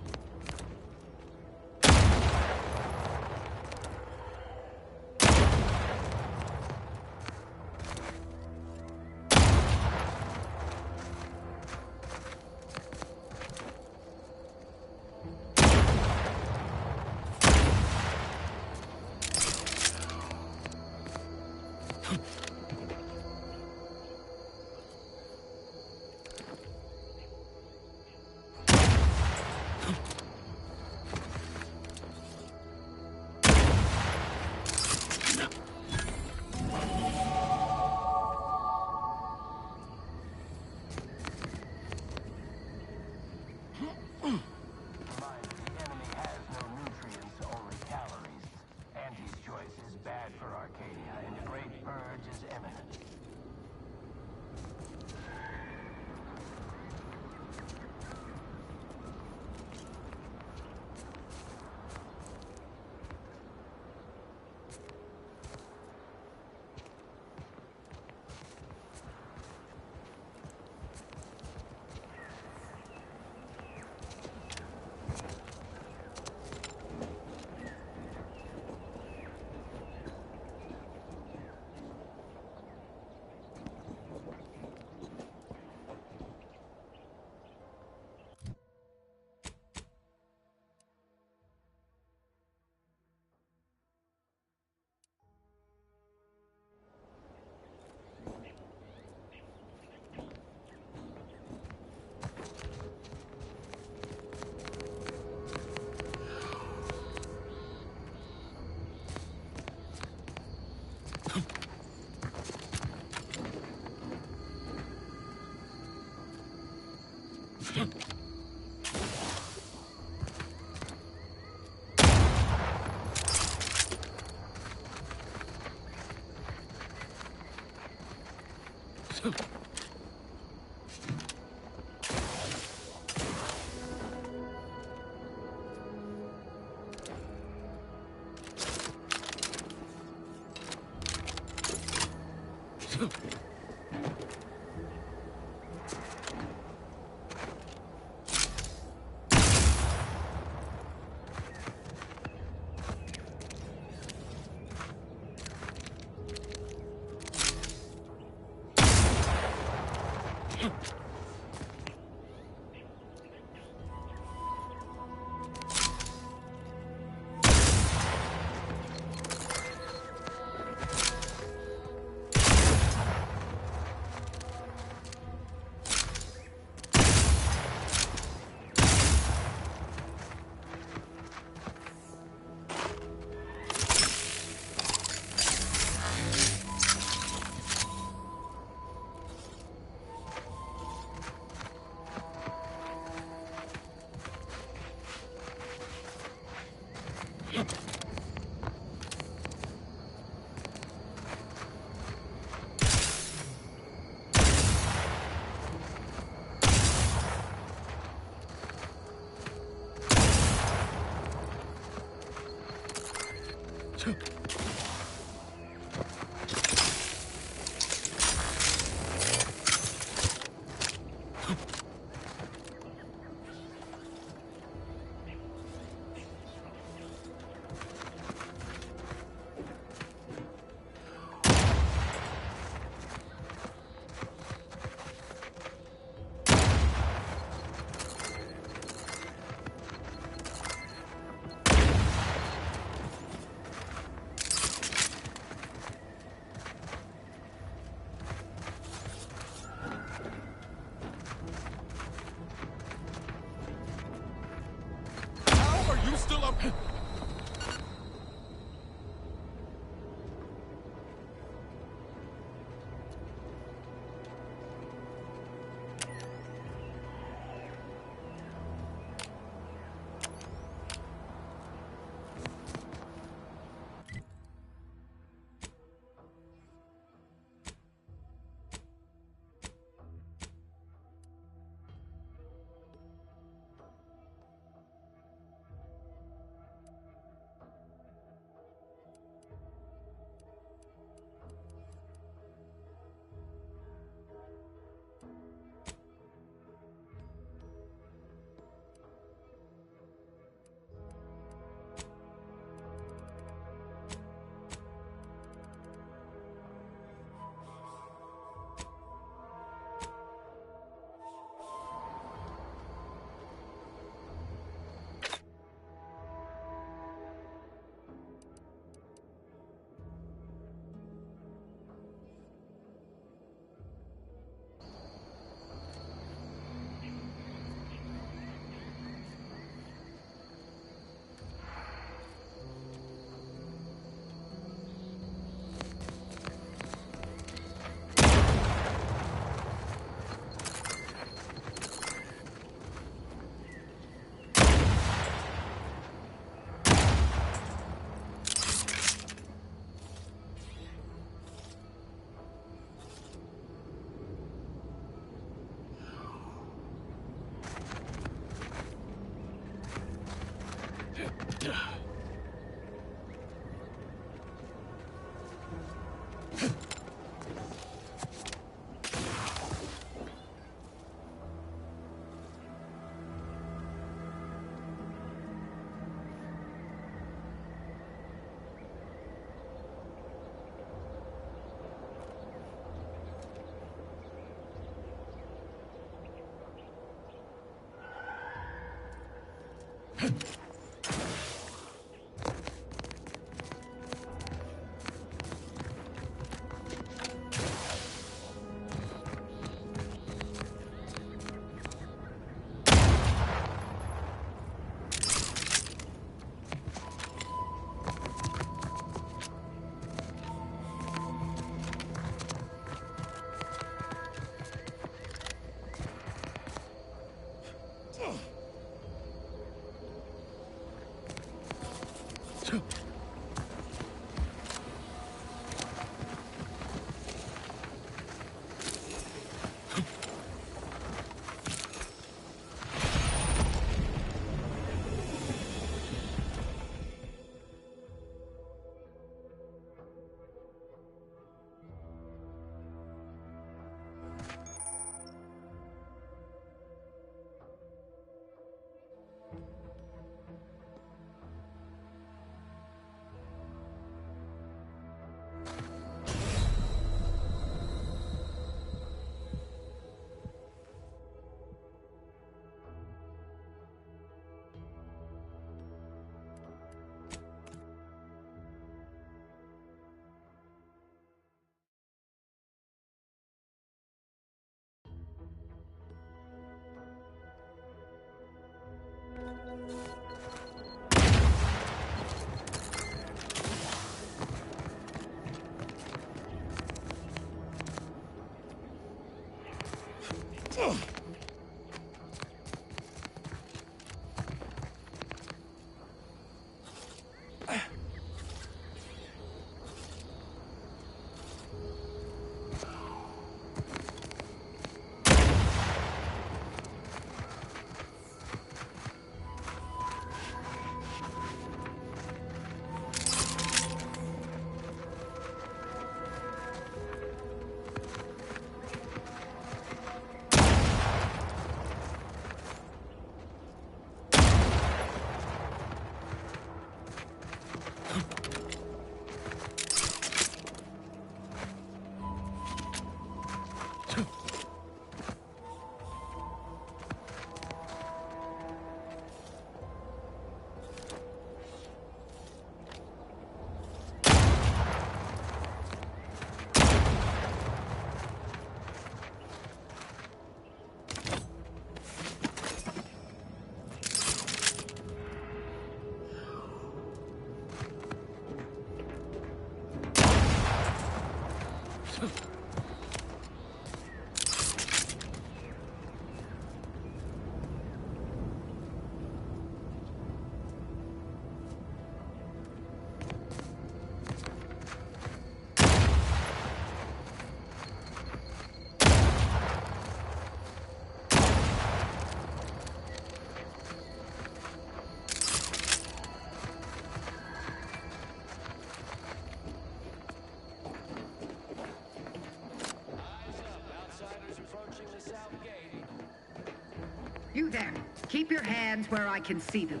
You there. Keep your hands where I can see them.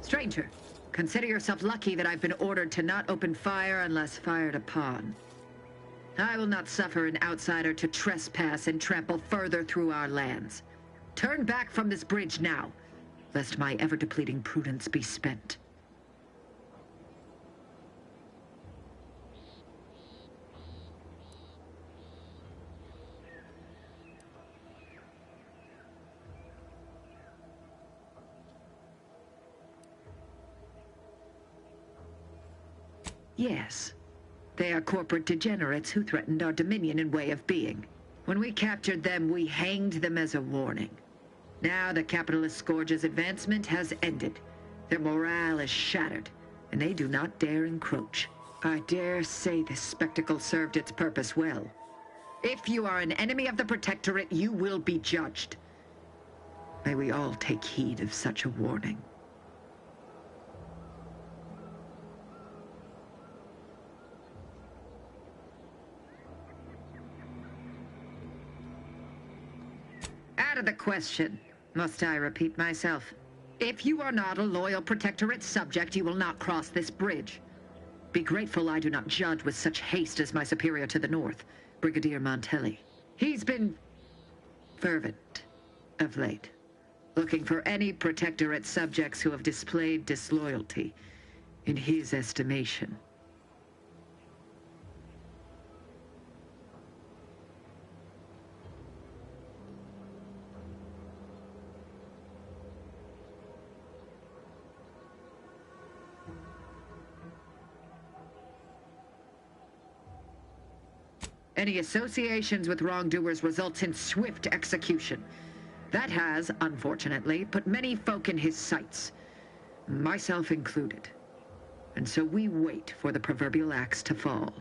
Stranger, consider yourself lucky that I've been ordered to not open fire unless fired upon. I will not suffer an outsider to trespass and trample further through our lands. Turn back from this bridge now, lest my ever-depleting prudence be spent. Yes. They are corporate degenerates who threatened our dominion and way of being. When we captured them, we hanged them as a warning. Now the capitalist scourge's advancement has ended. Their morale is shattered, and they do not dare encroach. I dare say this spectacle served its purpose well. If you are an enemy of the Protectorate, you will be judged. May we all take heed of such a warning. Out of the question. Must I repeat myself? If you are not a loyal Protectorate subject, you will not cross this bridge. Be grateful I do not judge with such haste as my superior to the north, Brigadier Montelli. He's been fervent of late, looking for any Protectorate subjects who have displayed disloyalty in his estimation. Any associations with wrongdoers results in swift execution. That has, unfortunately, put many folk in his sights, myself included. And so we wait for the proverbial axe to fall.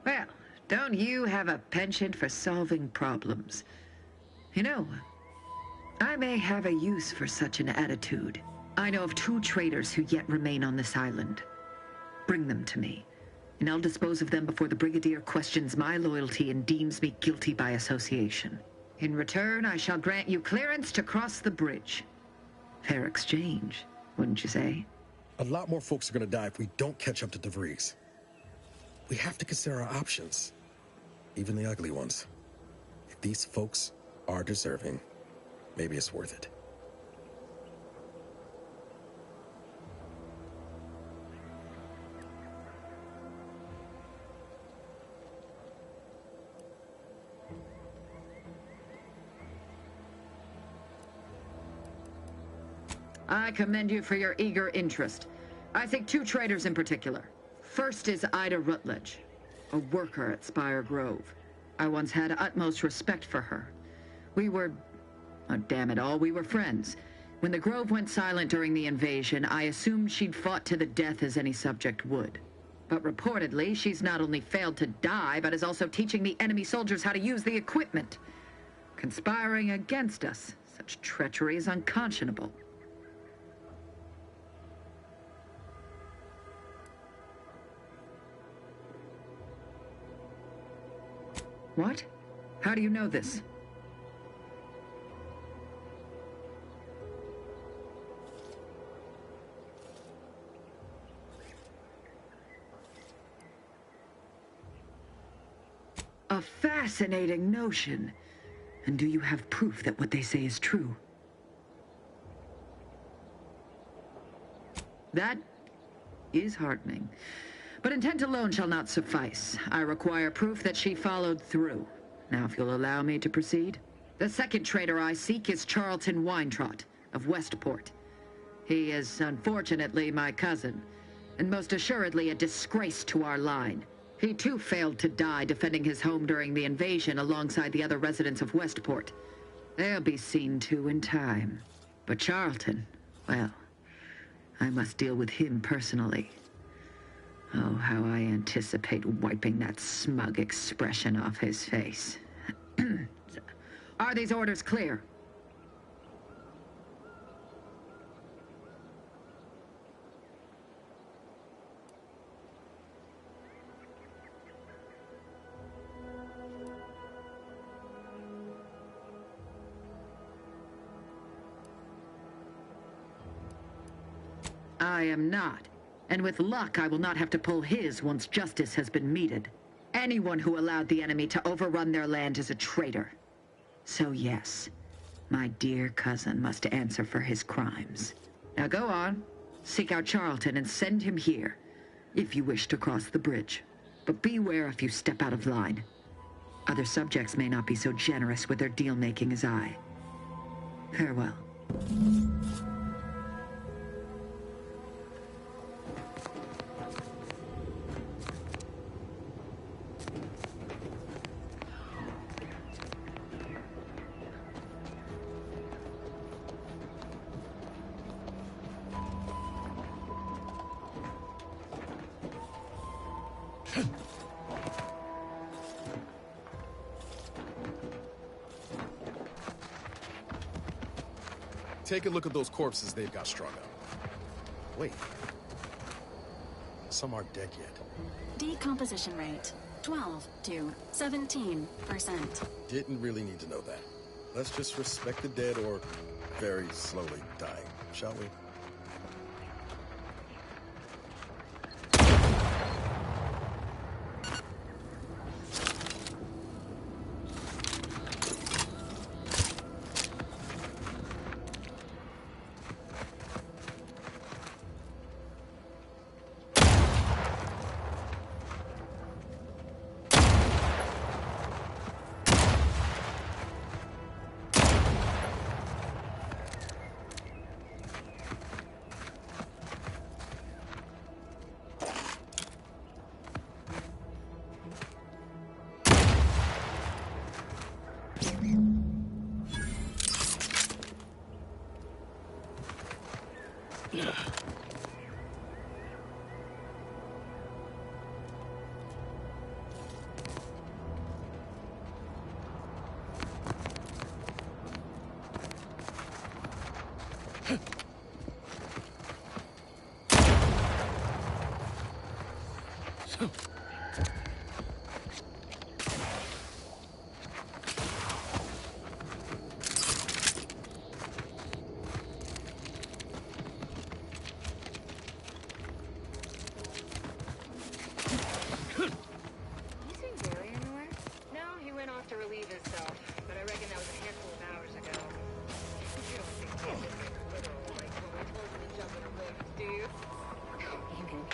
Well, don't you have a penchant for solving problems? You know, I may have a use for such an attitude. I know of 2 traitors who yet remain on this island. Bring them to me, and I'll dispose of them before the Brigadier questions my loyalty and deems me guilty by association. In return, I shall grant you clearance to cross the bridge. Fair exchange, wouldn't you say? A lot more folks are gonna die if we don't catch up to DeVries. We have to consider our options, even the ugly ones. If these folks are deserving, maybe it's worth it. I commend you for your eager interest. I think two traitors in particular. First is Ida Rutledge, a worker at Spire Grove. I once had utmost respect for her. We were... oh, damn it all, we were friends. When the Grove went silent during the invasion, I assumed she'd fought to the death as any subject would. But reportedly, she's not only failed to die, but is also teaching the enemy soldiers how to use the equipment. Conspiring against us. Such treachery is unconscionable. What? How do you know this? A fascinating notion. And do you have proof that what they say is true? That is heartening. But intent alone shall not suffice. I require proof that she followed through. Now, if you'll allow me to proceed. The second traitor I seek is Charlton Weintraut of Westport. He is, unfortunately, my cousin, and most assuredly a disgrace to our line. He too failed to die defending his home during the invasion alongside the other residents of Westport. They'll be seen to in time. But Charlton, well, I must deal with him personally. Oh, how I anticipate wiping that smug expression off his face. Are these orders clear? I am not. And with luck, I will not have to pull his once justice has been meted. Anyone who allowed the enemy to overrun their land is a traitor. So yes, my dear cousin must answer for his crimes. Now go on, seek out Charlton and send him here, if you wish to cross the bridge. But beware if you step out of line. Other subjects may not be so generous with their deal-making as I. Farewell. Take a look at those corpses they've got strung up. Wait. Some aren't dead yet. Decomposition rate, 12 to 17%. Didn't really need to know that. Let's just respect the dead or very slowly dying, shall we?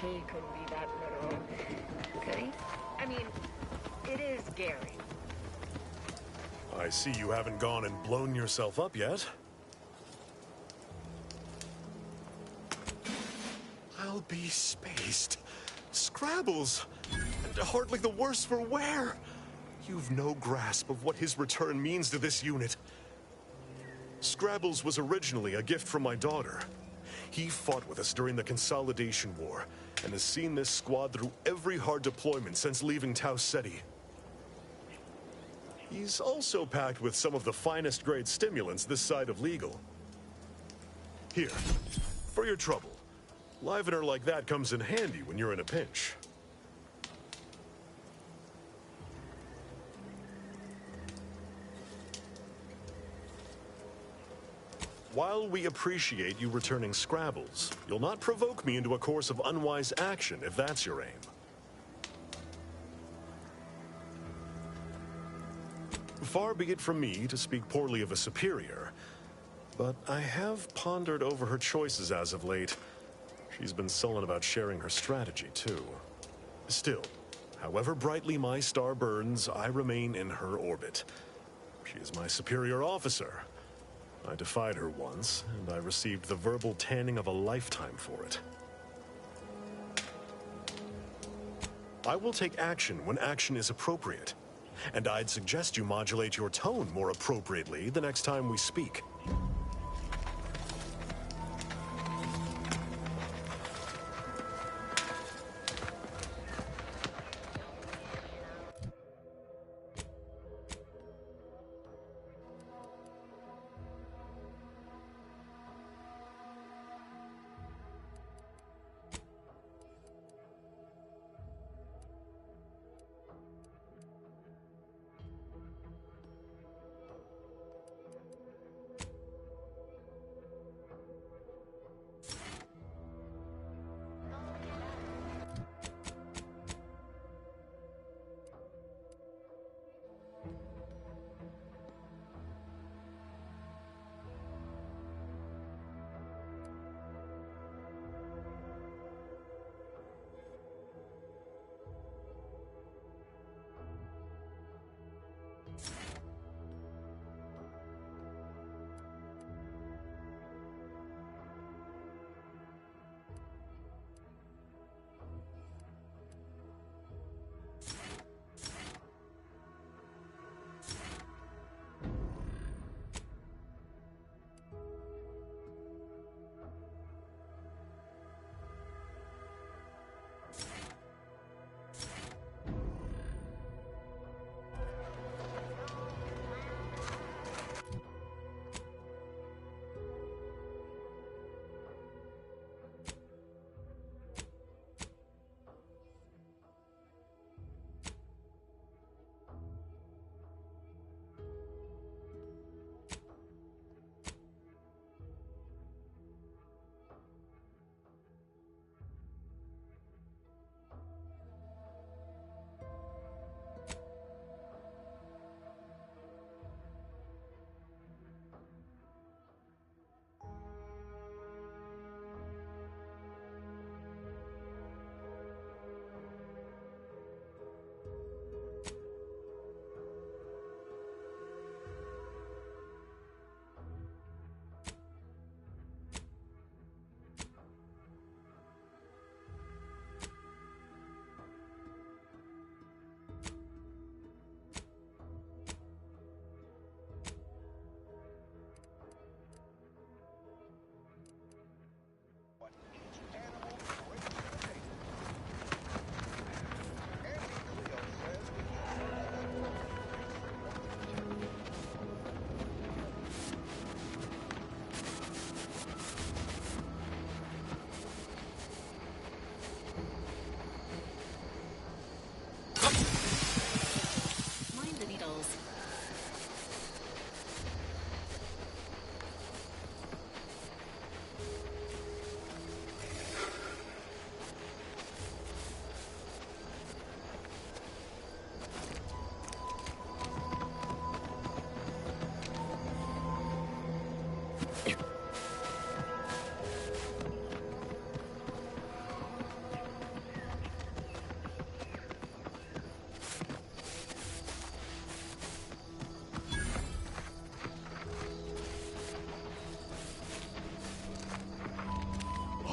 He couldn't be that literal, could he? I mean, it is Gary. I see you haven't gone and blown yourself up yet. I'll be spaced. Scrabbles! And hardly the worse for wear! You've no grasp of what his return means to this unit. Scrabbles was originally a gift from my daughter. He fought with us during the Consolidation War, and has seen this squad through every hard deployment since leaving Tau Ceti. He's also packed with some of the finest grade stimulants this side of legal. Here, for your trouble. Livener like that comes in handy when you're in a pinch. While we appreciate you returning Scrabbles, you'll not provoke me into a course of unwise action if that's your aim. Far be it from me to speak poorly of a superior, but I have pondered over her choices as of late. She's been sullen about sharing her strategy, too. Still, however brightly my star burns, I remain in her orbit. She is my superior officer. I defied her once, and I received the verbal tanning of a lifetime for it. I will take action when action is appropriate, and I'd suggest you modulate your tone more appropriately the next time we speak.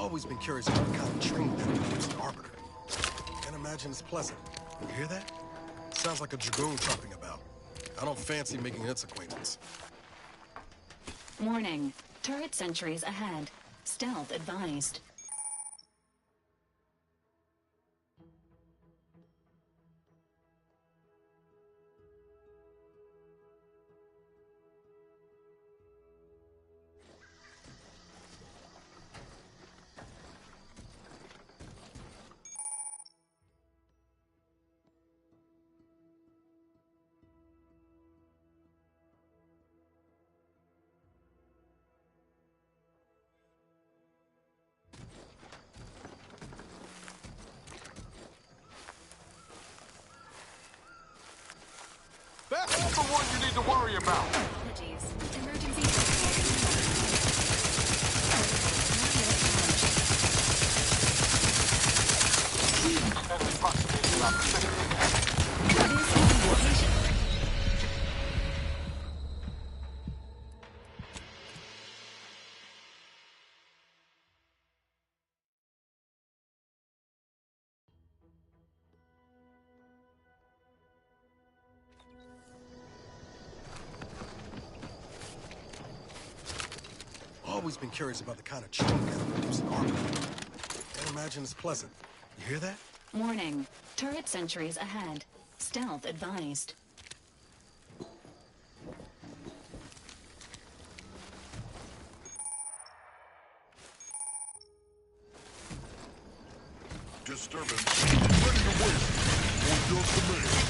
Always been curious about the kind of training that includes an arbiter. Can't imagine it's pleasant. You hear that? Sounds like a dragoon tromping about. I don't fancy making its acquaintance. Warning. Turret sentries ahead. Stealth advised. That's the one you need to worry about. Apologies. Emergency. Enemy proximity about 6 minutes. This is location. Always been curious about the kind of training that includes an arbiter. Can't imagine it's pleasant. You hear that? Warning. Turret sentries ahead. Stealth advised. Disturbance. Ready to win. On your command.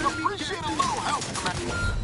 Appreciate a little help, Commander.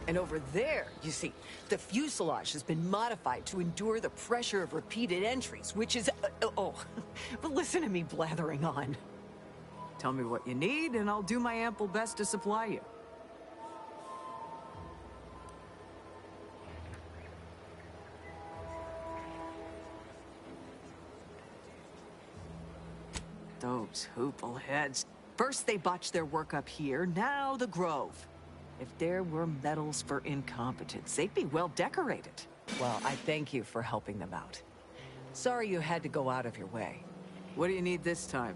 And over there, you see, the fuselage has been modified to endure the pressure of repeated entries, which is... but listen to me blathering on. Tell me what you need, and I'll do my ample best to supply you. Those hoople heads. First they botched their work up here, now the Grove. If there were medals for incompetence, they'd be well decorated. Well, I thank you for helping them out. Sorry you had to go out of your way. What do you need this time?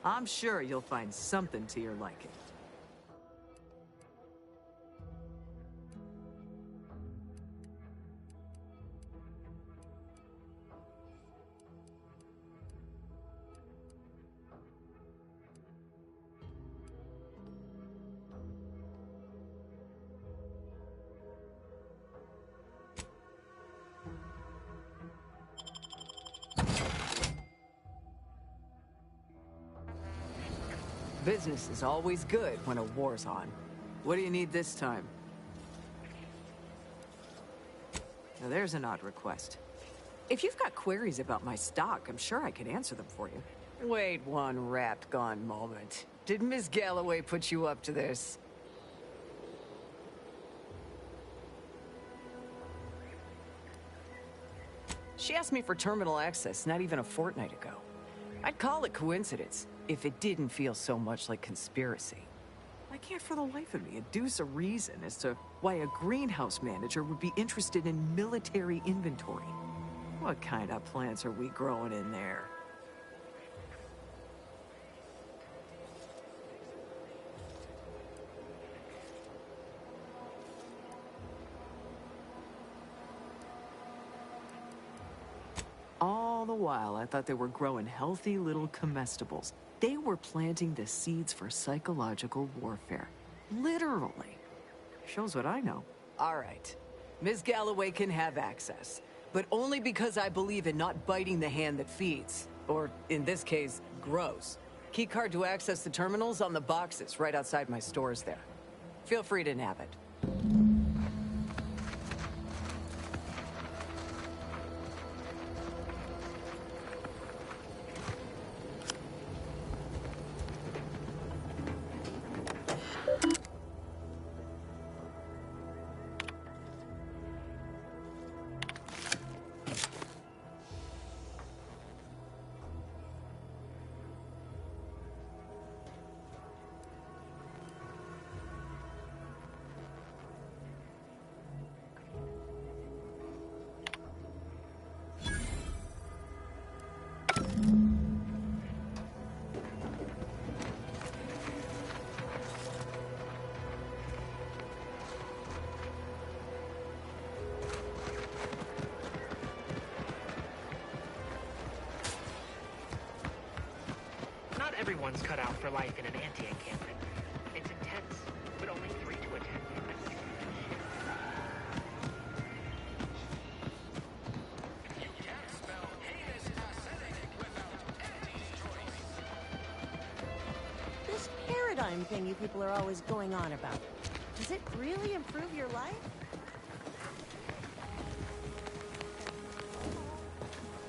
I'm sure you'll find something to your liking. Business is always good when a war's on. What do you need this time? Now there's an odd request. If you've got queries about my stock, I'm sure I could answer them for you. Wait one rapt-gone moment. Did Miss Galloway put you up to this? She asked me for terminal access not even a fortnight ago. I'd call it coincidence if it didn't feel so much like conspiracy. I can't for the life of me adduce a reason as to why a greenhouse manager would be interested in military inventory. What kind of plants are we growing in there? All the while, I thought they were growing healthy little comestibles. They were planting the seeds for psychological warfare. Literally. Shows what I know. All right. Ms. Galloway can have access, but only because I believe in not biting the hand that feeds. Or, in this case, grows. Keycard to access the terminals on the boxes right outside my stores there. Feel free to nab it. Everyone's cut out for life in an anti-encampment. It's intense, but only 3 to attend. You can't spell heinous aesthetic without anti-choice. This paradigm thing you people are always going on about, does it really improve your life?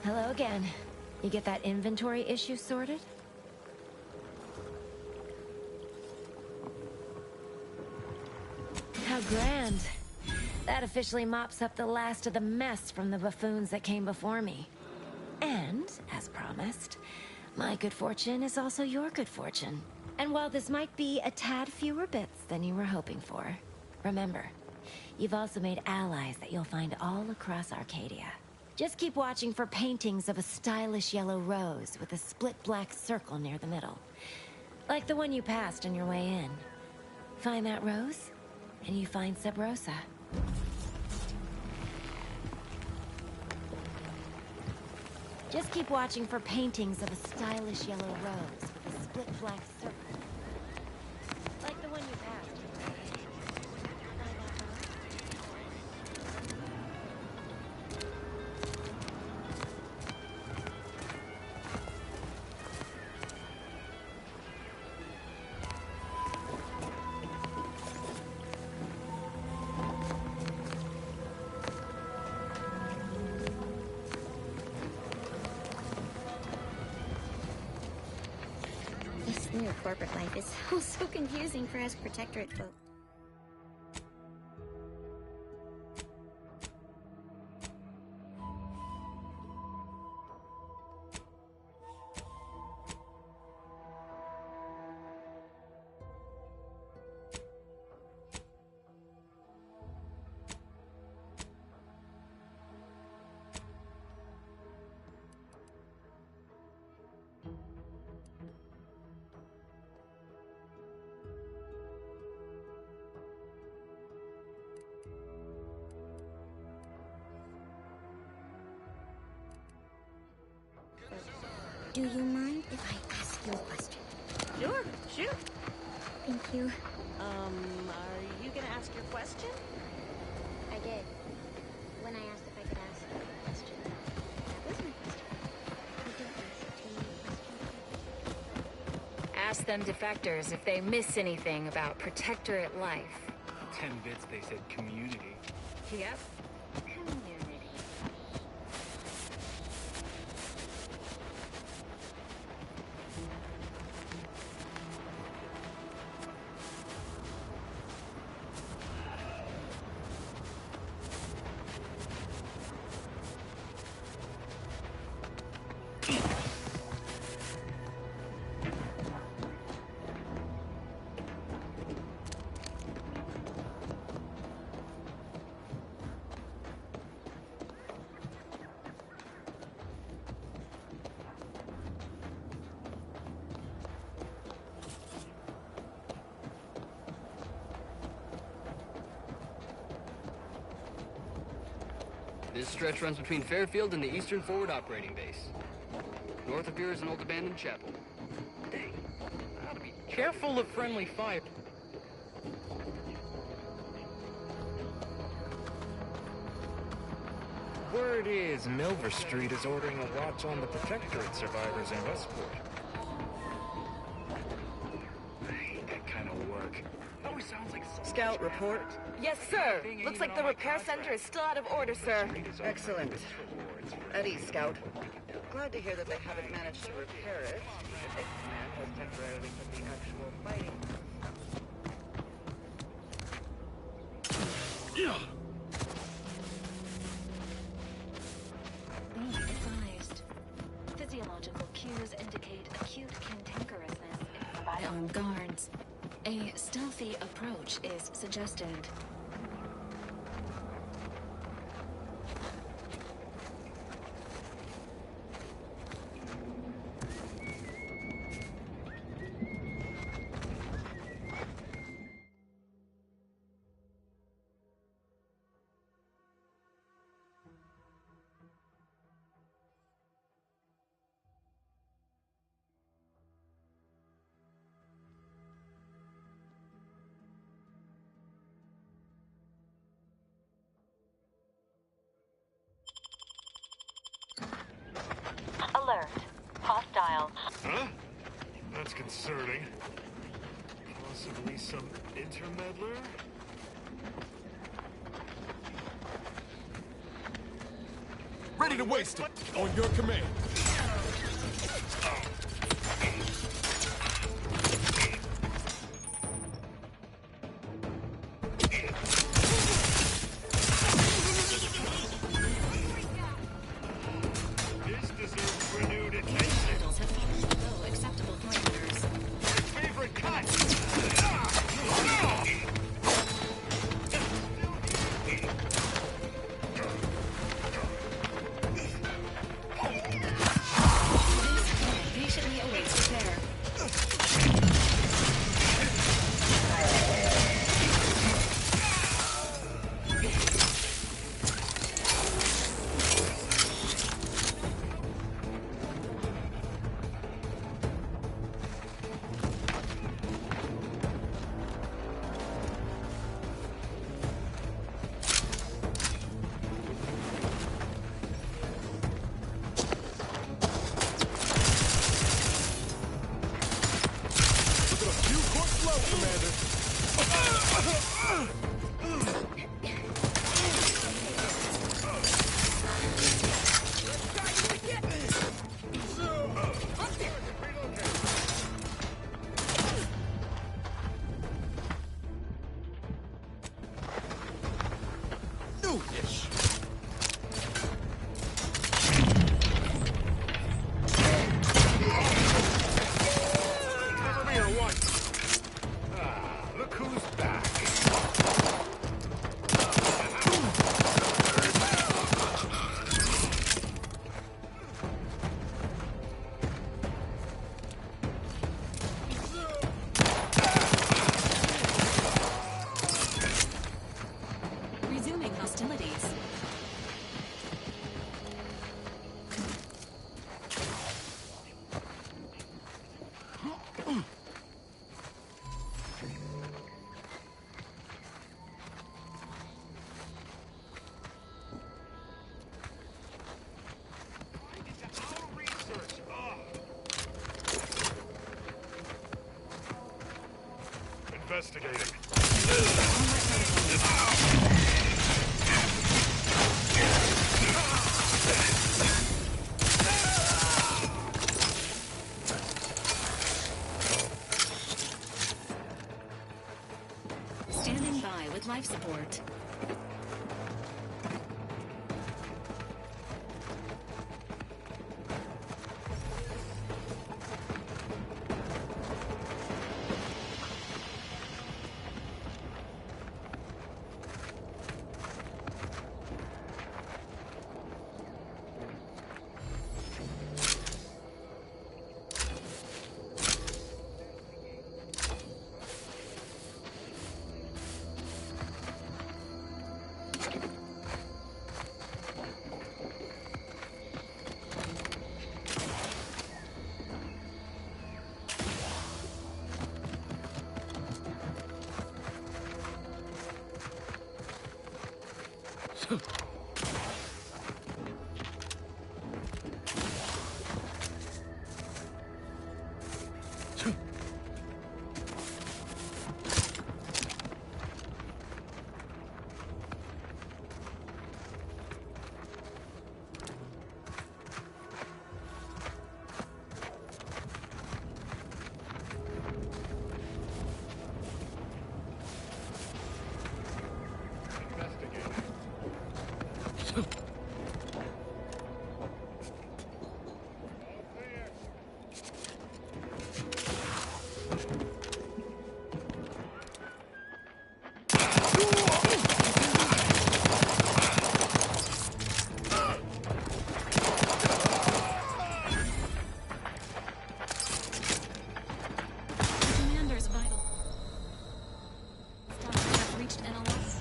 Hello again. You get that inventory issue sorted? How grand. That officially mops up the last of the mess from the buffoons that came before me. And, as promised, my good fortune is also your good fortune. And while this might be a tad fewer bits than you were hoping for, remember, you've also made allies that you'll find all across Arcadia. Just keep watching for paintings of a stylish yellow rose with a split black circle near the middle. Like the one you passed on your way in. Find that rose, and you find Sub Rosa. Just keep watching for paintings of a stylish yellow rose with a split black circle. Like the one you passed. This new corporate life is so confusing for us Protectorate folk. Do you mind if I ask you a question? Sure, shoot. Thank you. Are you gonna ask your question? I did. When I asked if I could ask you a question. That was my question. You don't ask too many questions. Ask them defectors if they miss anything about Protectorate life. 10 bits, they said community. Yep. Community. This stretch runs between Fairfield and the Eastern Forward Operating Base. North of here is an old abandoned chapel. Dang, I ought to be Careful of friendly fire. Word is Milver Street is ordering a watch on the Protectorate survivors in Westport. I hate that kind of work. Always sounds like Scout report. Yes, sir. Looks like the repair center is still out of order, sir. Excellent. At ease, Scout. Glad to hear that they haven't managed to repair it. The big command has temporarily put the actual fighting. Be advised. Physiological cues indicate acute cantankerousness by armed guards. A stealthy approach is suggested. Alert. Hostile. Huh? That's concerning. Possibly some intermeddler? Ready to waste it. On your command. This deserves renewed attention. Vitals have fallen below acceptable parameters. My favorite cut! Patiently awaits repair. Investigating. Standing by with life support. Commander's vital. Stars have reached NLS.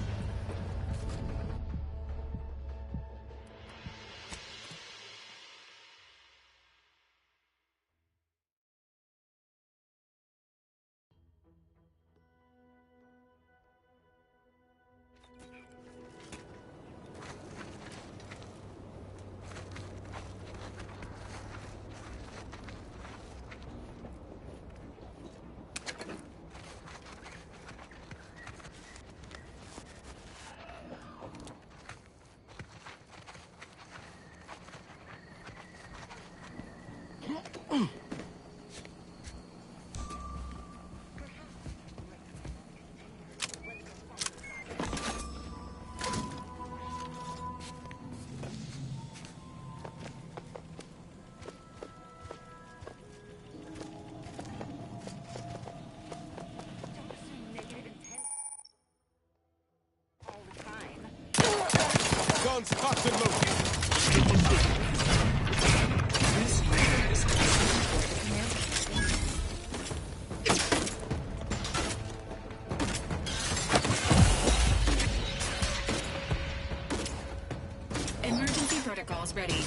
Guns cocked and loaded. Emergency protocols ready.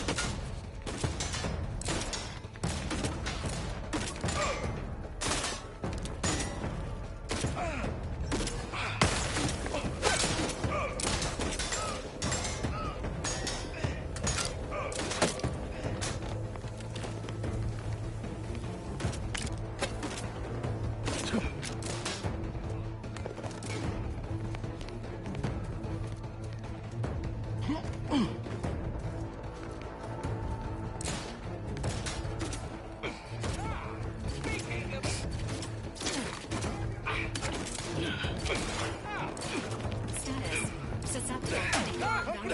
Status. Susceptible to vulnerable.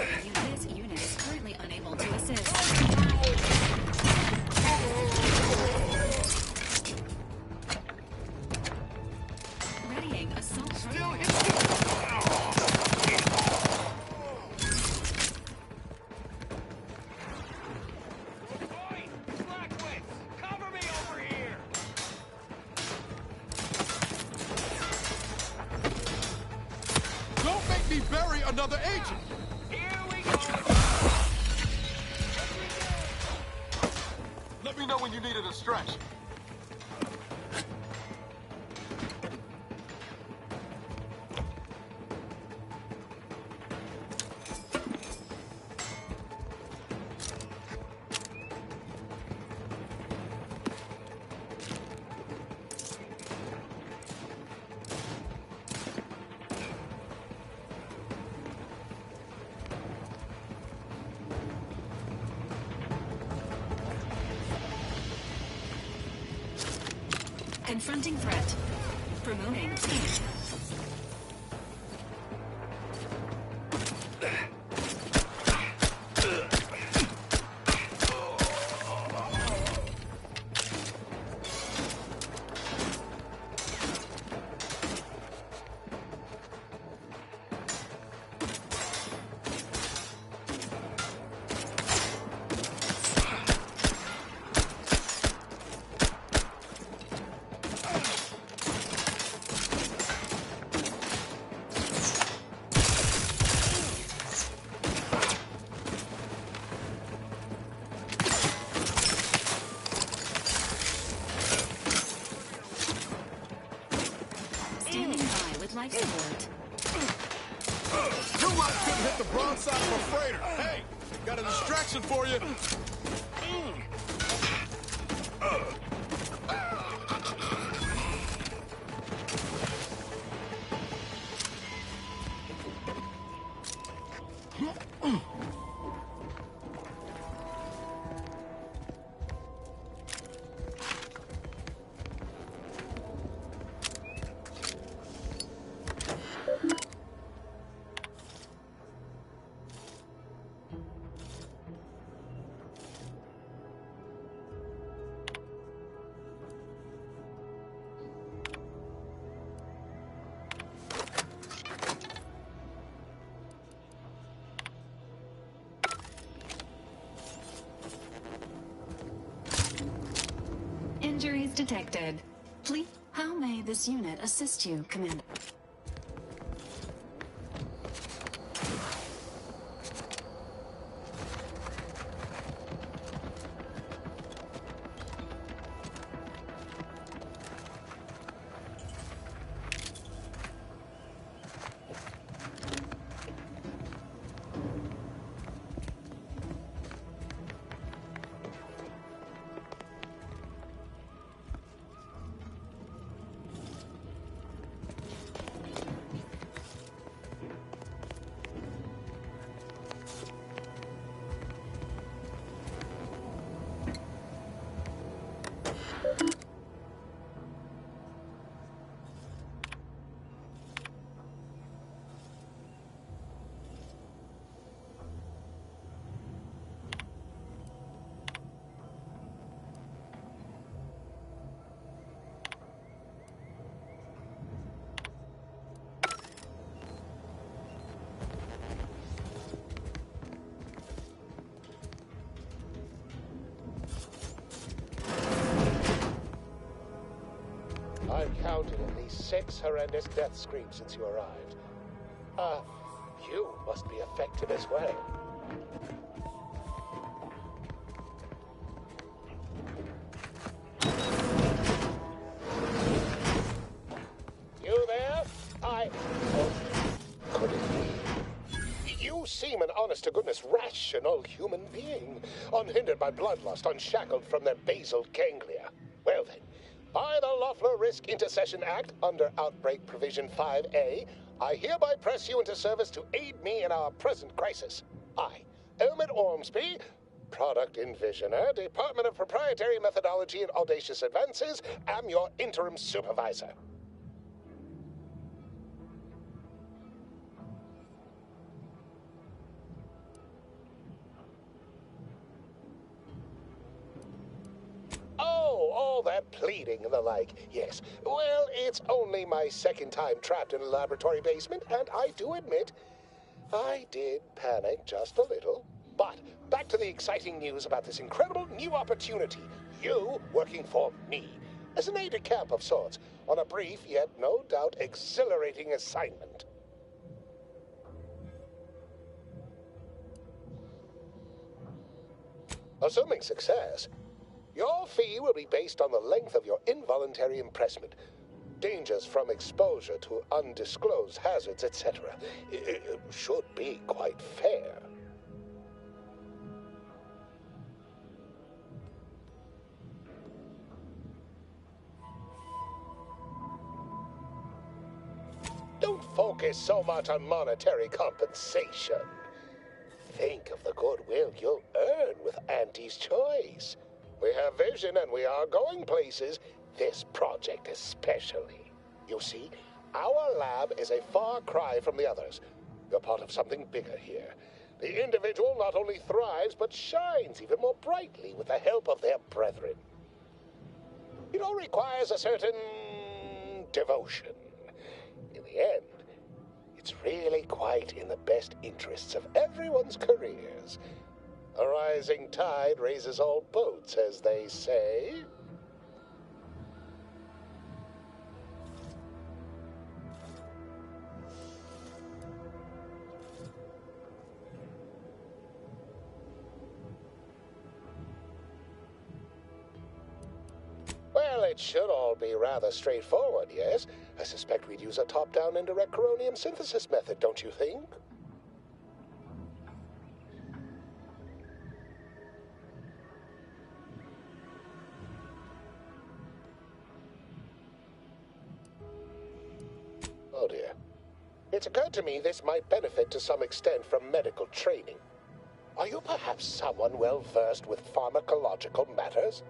This unit is currently unable to assist. Readying assault Cover me over here! Don't make me bury another agent! Here we go! Let me know when you needed a stretch. Confronting threat. Promoting team. Life support. Your light couldn't hit the broadside of a freighter. Hey, got a distraction for you. Injuries detected. Please, how may this unit assist you, Commander? I've counted at least 6 horrendous death screams since you arrived. You must be affected as well. You there? Could it be? You seem an honest-to-goodness rational human being, unhindered by bloodlust, unshackled from their basal ganglia. Well then, by the Loeffler Risk Intercession Act, under Outbreak Provision 5A, I hereby press you into service to aid me in our present crisis. I, Elmet Ormsby, Product Envisioner, Department of Proprietary Methodology and Audacious Advances, am your interim supervisor. Oh, all that pleading and the like. Yes. Well, it's only my second time trapped in a laboratory basement, and I do admit, I did panic just a little. But back to the exciting news about this incredible new opportunity. You working for me, as an aide-de-camp of sorts, on a brief yet no doubt exhilarating assignment. Assuming success, your fee will be based on the length of your involuntary impressment, dangers from exposure to undisclosed hazards, etc. It should be quite fair. Don't focus so much on monetary compensation. Think of the goodwill you'll earn with Auntie's choice. We have vision and we are going places. This project especially. You see, our lab is a far cry from the others. You're part of something bigger here. The individual not only thrives, but shines even more brightly with the help of their brethren. It all requires a certain devotion. In the end, it's really quite in the best interests of everyone's careers. A rising tide raises all boats, as they say. Well, it should all be rather straightforward, yes? I suspect we'd use a top-down indirect coronium synthesis method, don't you think? Oh dear. It's occurred to me this might benefit to some extent from medical training. Are you perhaps someone well-versed with pharmacological matters?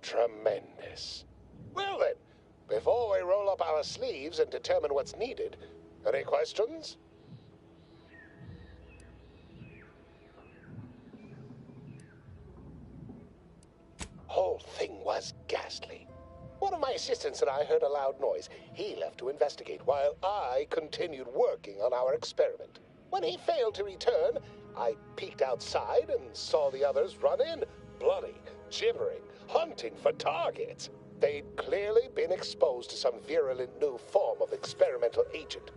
Tremendous. Well then, before we roll up our sleeves and determine what's needed, any questions? Whole thing was ghastly. One of my assistants and I heard a loud noise. He left to investigate while I continued working on our experiment. When he failed to return, I peeked outside and saw the others run in, bloody, gibbering, hunting for targets. They'd clearly been exposed to some virulent new form of experimental agent.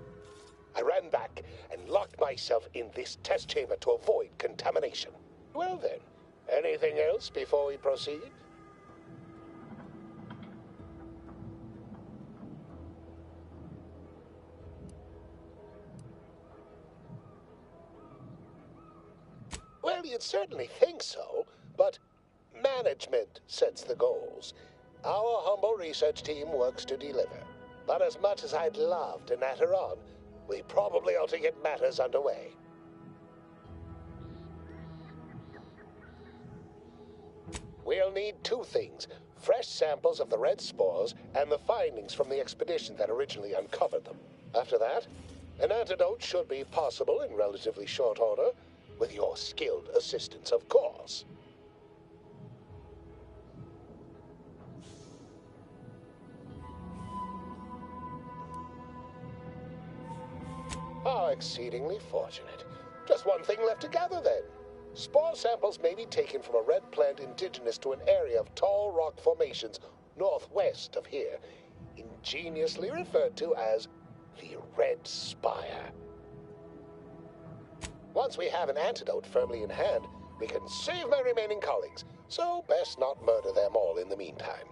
I ran back and locked myself in this test chamber to avoid contamination. Well then, anything else before we proceed? Well, you'd certainly think so, but management sets the goals. Our humble research team works to deliver. But as much as I'd love to natter on, we probably ought to get matters underway. We'll need two things: fresh samples of the red spores and the findings from the expedition that originally uncovered them. After that, an antidote should be possible in relatively short order, with your skilled assistance, of course. How exceedingly fortunate. Just one thing left to gather, then. Spore samples may be taken from a red plant indigenous to an area of tall rock formations northwest of here, ingeniously referred to as the Red Spire. Once we have an antidote firmly in hand, we can save my remaining colleagues, so best not murder them all in the meantime.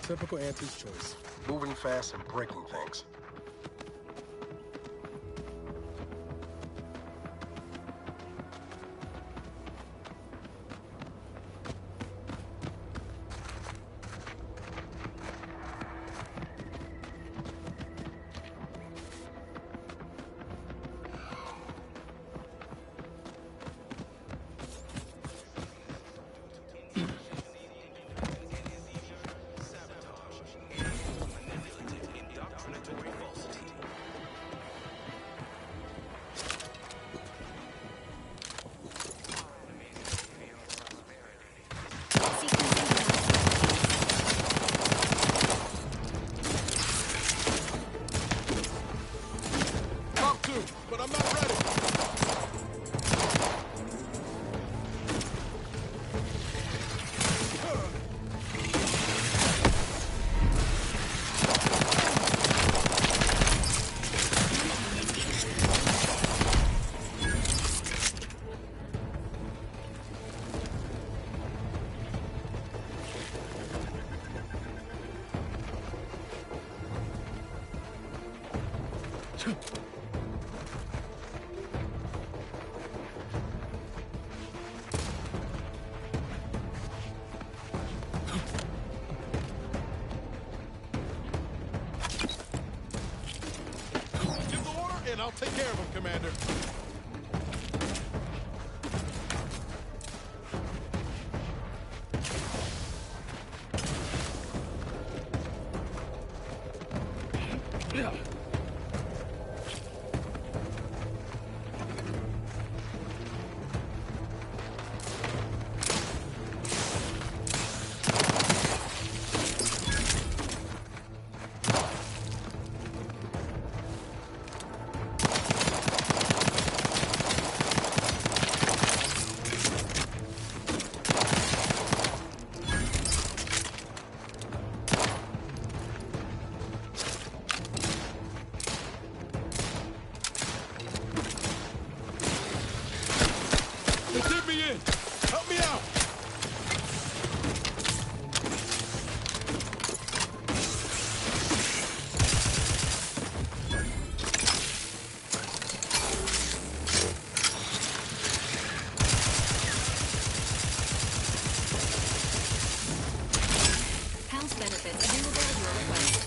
Typical Auntie's choice. Moving fast and breaking things. Indoctrinatory Give the order, and I'll take care of him, Commander. They did me in. Help me out. House benefits available at your request.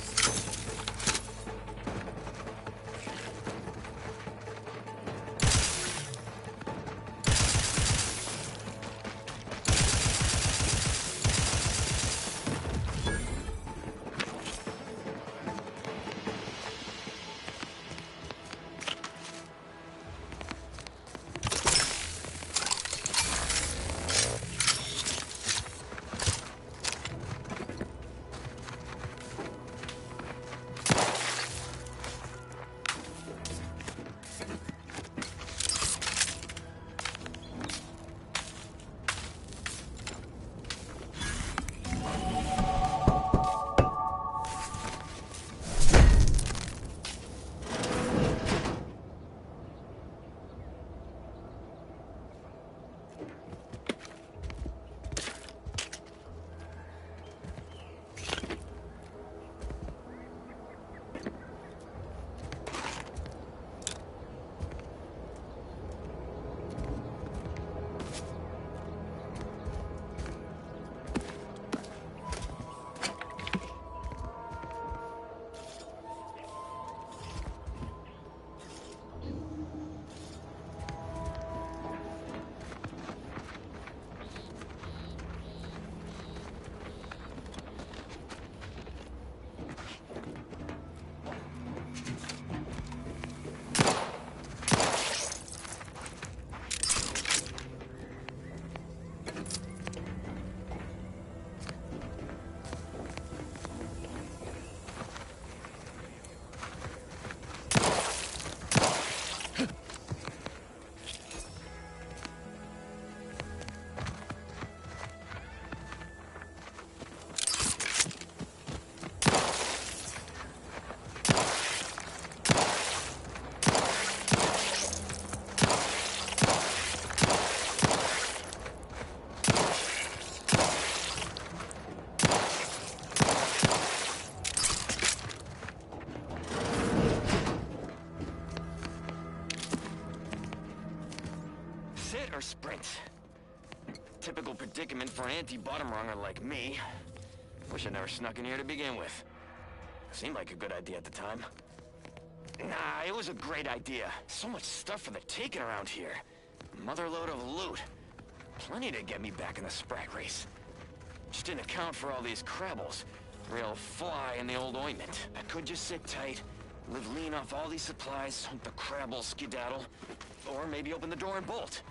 Sit or sprint? Typical predicament for an anti-bottom runger like me. Wish I never snuck in here to begin with. Seemed like a good idea at the time. Nah, it was a great idea. So much stuff for the taking around here. Motherload of loot. Plenty to get me back in the sprat race. Just didn't account for all these crabbles. Real fly in the old ointment. I could just sit tight, live lean off all these supplies, hope the crabbles skedaddle, or maybe open the door and bolt.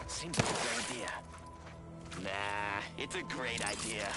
Seems like a good idea. Nah, it's a great idea.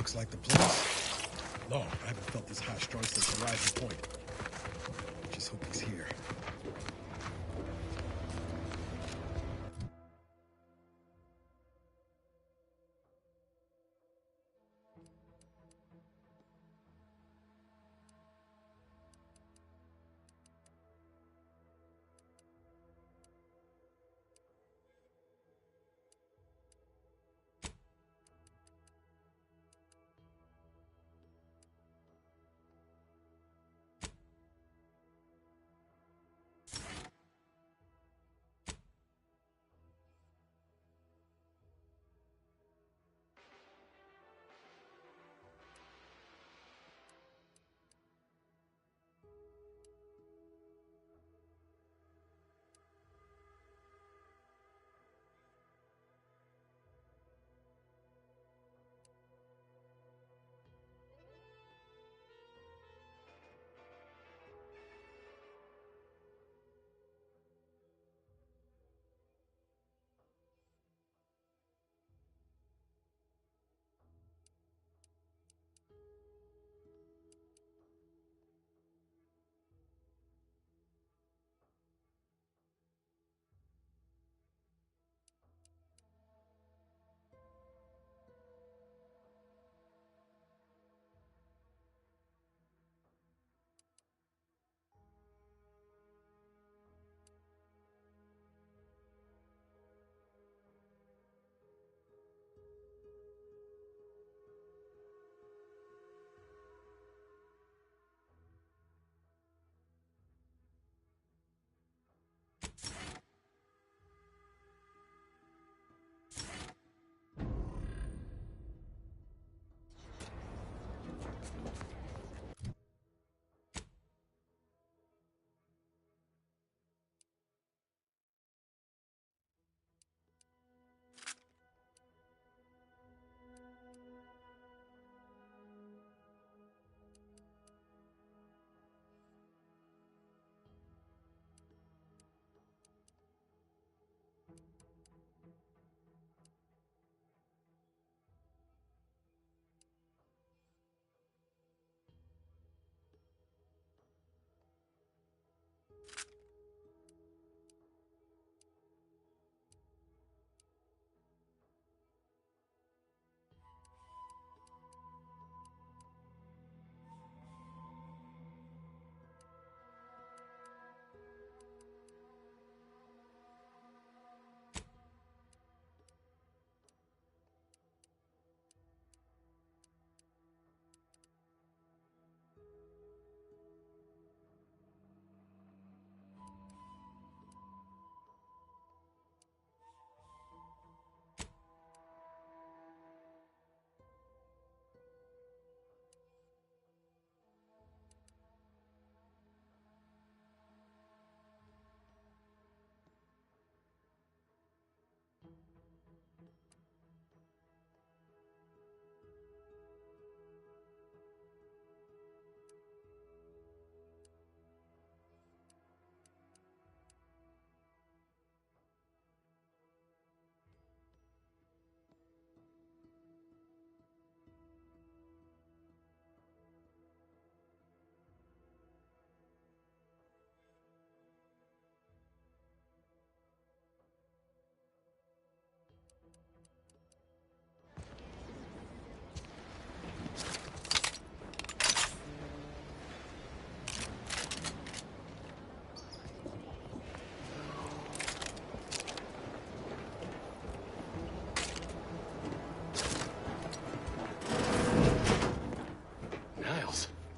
Looks like the place. No, I haven't felt this high strung since Horizon Point. Just hope he's here.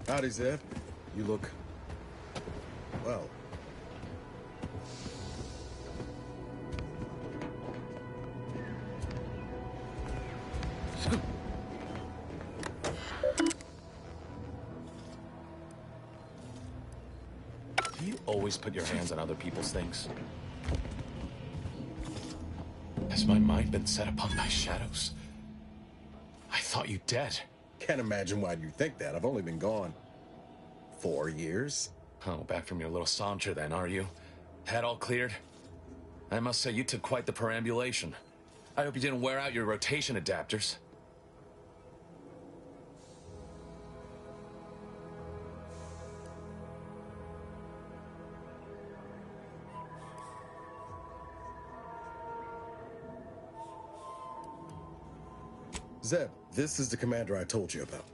Howdy, Zed. You look... well. Do you always put your hands on other people's things? Has my mind been set upon by shadows? I thought you dead. Can't imagine why you think that. I've only been gone 4 years. Oh, back from your little saunter then, are you? Head all cleared? I must say you took quite the perambulation. I hope you didn't wear out your rotation adapters. Zeb, this is the commander I told you about.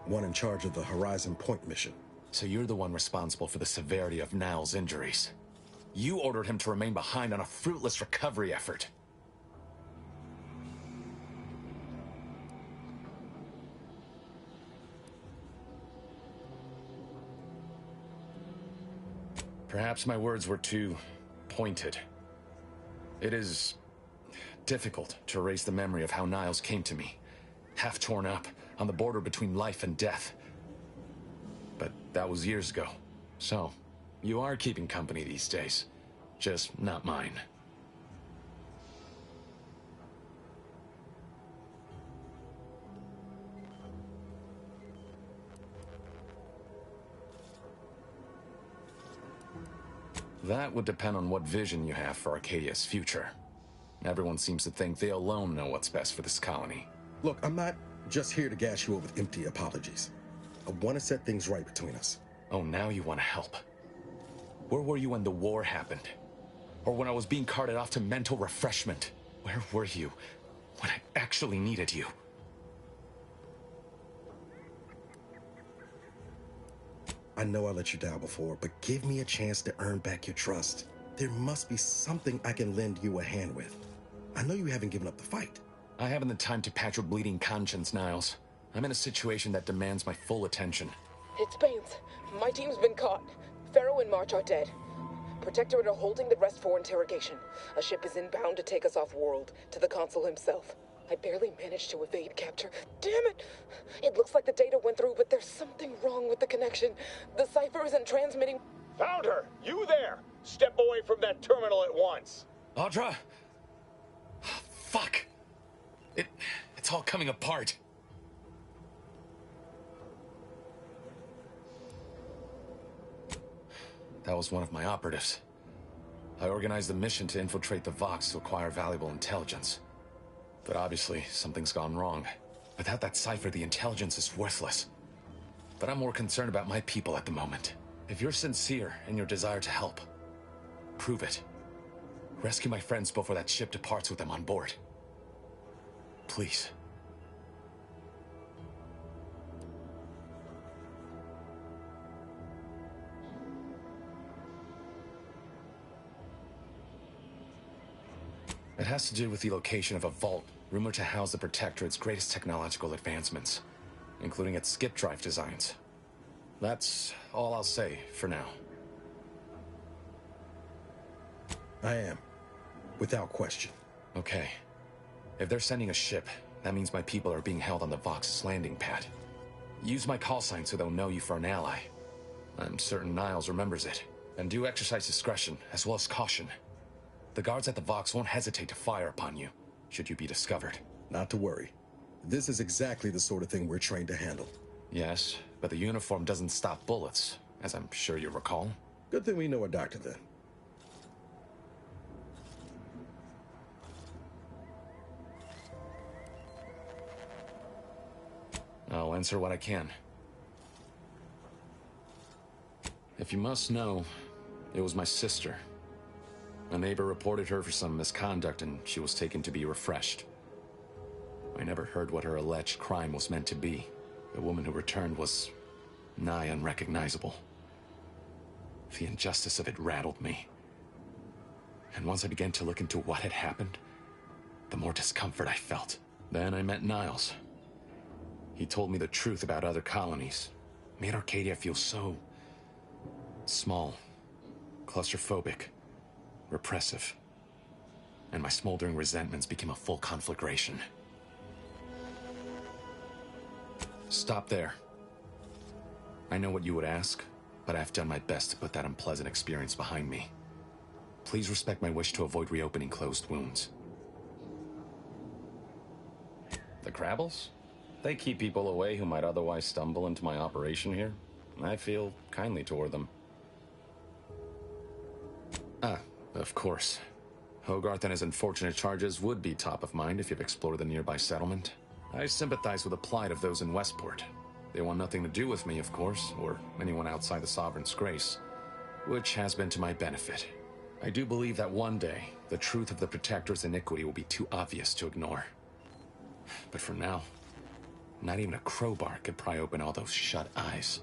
One in charge of the Horizon Point mission. So you're the one responsible for the severity of Niall's injuries. You ordered him to remain behind on a fruitless recovery effort. Perhaps my words were too pointed. It is difficult to erase the memory of how Niles came to me, half torn up, on the border between life and death. But that was years ago. So, you are keeping company these days. Just not mine. That would depend on what vision you have for Arcadia's future. Everyone seems to think they alone know what's best for this colony. Look, I'm not just here to gas you up with empty apologies. I want to set things right between us. Oh, now you want to help. Where were you when the war happened? Or when I was being carted off to mental refreshment? Where were you when I actually needed you? I know I let you down before, but give me a chance to earn back your trust. There must be something I can lend you a hand with. I know you haven't given up the fight. I haven't the time to patch your bleeding conscience, Niles. I'm in a situation that demands my full attention. It's Baines. My team's been caught. Pharaoh and March are dead. Protectorate are holding the rest for interrogation. A ship is inbound to take us off-world, to the consul himself. I barely managed to evade capture. Damn it! It looks like the data went through, but there's something wrong with the connection. The cipher isn't transmitting. Found her! You there! Step away from that terminal at once! Audra! Fuck! It's all coming apart. That was one of my operatives. I organized a mission to infiltrate the Vox to acquire valuable intelligence. But obviously, something's gone wrong. Without that cipher, the intelligence is worthless. But I'm more concerned about my people at the moment. If you're sincere in your desire to help, prove it. Rescue my friends before that ship departs with them on board. Please. It has to do with the location of a vault rumored to house the Protectorate's greatest technological advancements, including its skip drive designs. That's all I'll say for now. I am. Without question. Okay. If they're sending a ship, that means my people are being held on the Vox's landing pad. Use my call sign so they'll know you for an ally. I'm certain Niles remembers it. And do exercise discretion, as well as caution. The guards at the Vox won't hesitate to fire upon you, should you be discovered. Not to worry. This is exactly the sort of thing we're trained to handle. Yes, but the uniform doesn't stop bullets, as I'm sure you recall. Good thing we know a doctor then. I'll answer what I can. If you must know, it was my sister. A neighbor reported her for some misconduct and she was taken to be refreshed. I never heard what her alleged crime was meant to be. The woman who returned was nigh unrecognizable. The injustice of it rattled me. And once I began to look into what had happened, the more discomfort I felt. Then I met Niles. He told me the truth about other colonies. Made Arcadia feel so small, claustrophobic, repressive. And my smoldering resentments became a full conflagration. Stop there. I know what you would ask, but I've done my best to put that unpleasant experience behind me. Please respect my wish to avoid reopening closed wounds. The Crabbles? They keep people away who might otherwise stumble into my operation here. I feel kindly toward them. Ah, of course. Hogarth and his unfortunate charges would be top of mind if you've explored the nearby settlement. I sympathize with the plight of those in Westport. They want nothing to do with me, of course, or anyone outside the Sovereign's grace, which has been to my benefit. I do believe that one day, the truth of the Protector's iniquity will be too obvious to ignore. But for now, Not even a crowbar could pry open all those shut eyes.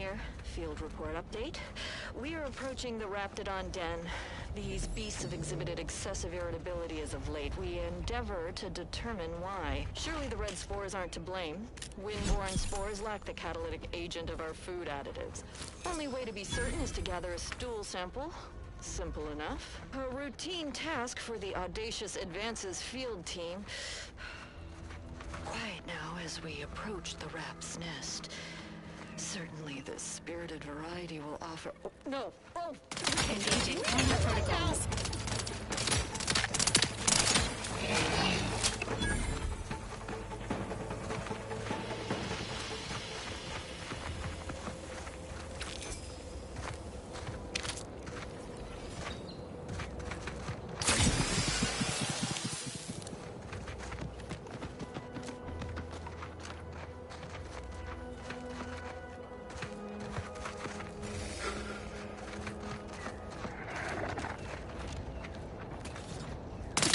here. Field report update. We are approaching the Raptidon Den. These beasts have exhibited excessive irritability as of late. We endeavor to determine why. Surely the red spores aren't to blame. Windborne spores lack the catalytic agent of our food additives. Only way to be certain is to gather a stool sample. Simple enough. A routine task for the Audacious Advances field team. Quiet now as we approach the rap's nest. Certainly the spirited variety will offer... Oh, no! Oh! Engaging camera protocols.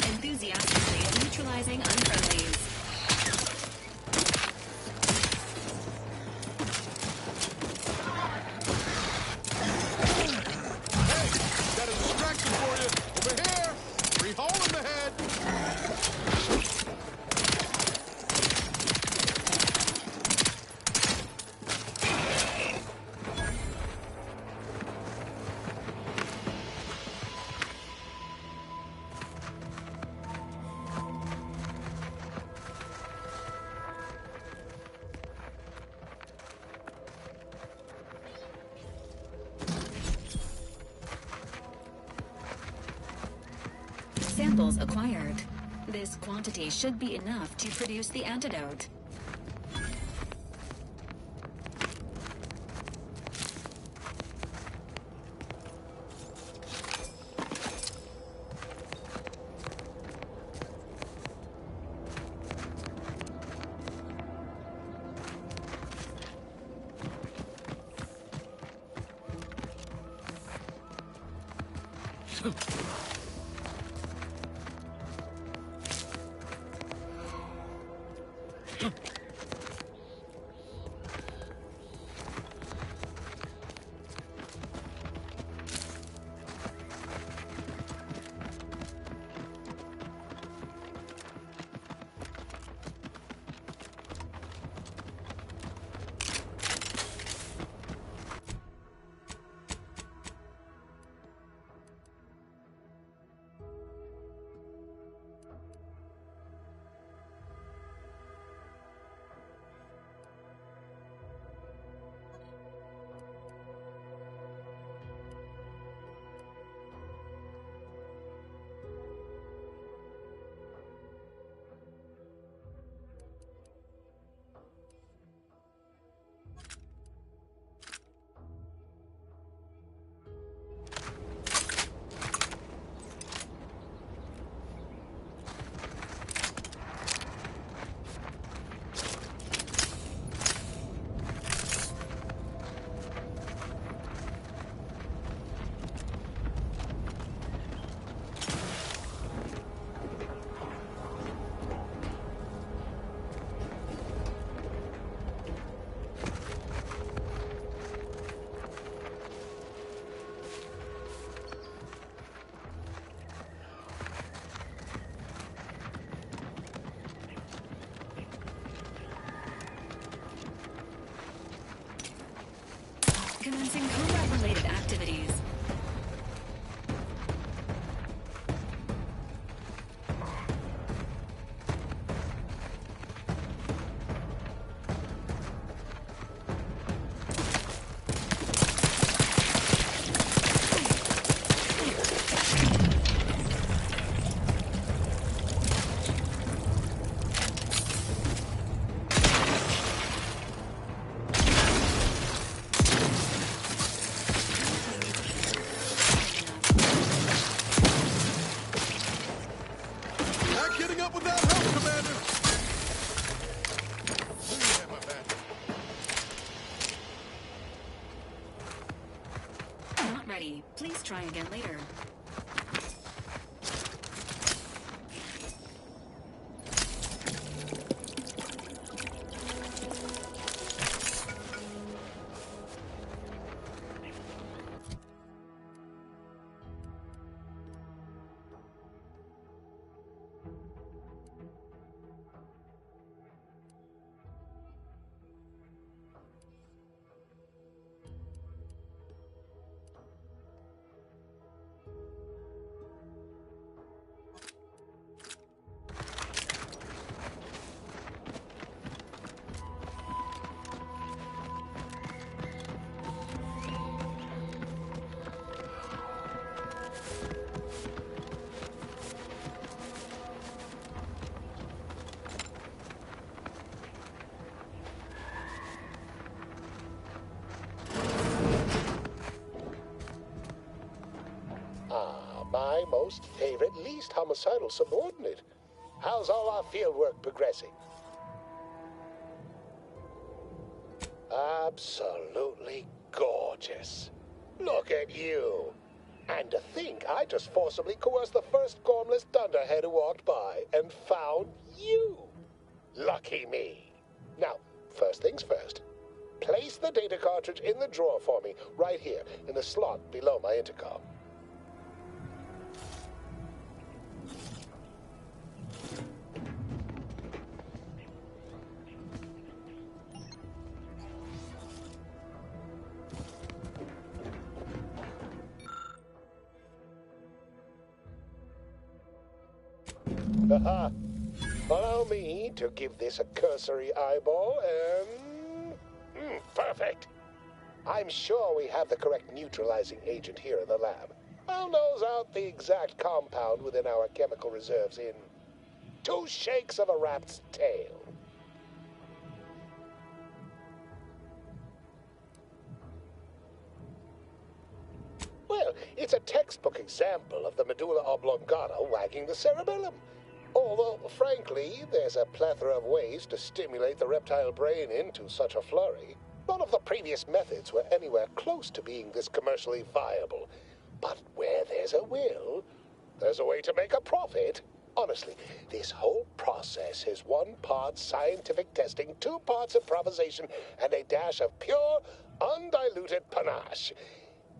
Enthusiastically neutralizing unfriendlies. Hey, got a distraction for you. Over here. Free hole in the head. Samples acquired. This quantity should be enough to produce the antidote. Commencing combat-related activities. Ready. Please try again later. most favorite, least homicidal subordinate. How's all our fieldwork progressing? Absolutely gorgeous. Look at you. And to think I just forcibly coerced the first gormless dunderhead who walked by and found you. Lucky me. Now, first things first. Place the data cartridge in the drawer for me, right here, in the slot below my intercom. Haha. Allow me to give this a cursory eyeball and... perfect. I'm sure we have the correct neutralizing agent here in the lab. I'll nose out the exact compound within our chemical reserves in 2 shakes of a rat's tail. Well, it's a textbook example of the medulla oblongata wagging the cerebellum. Although, frankly, there's a plethora of ways to stimulate the reptile brain into such a flurry. None of the previous methods were anywhere close to being this commercially viable. But where there's a will, there's a way to make a profit. Honestly, this whole process is 1 part scientific testing, 2 parts improvisation, and a dash of pure, undiluted panache.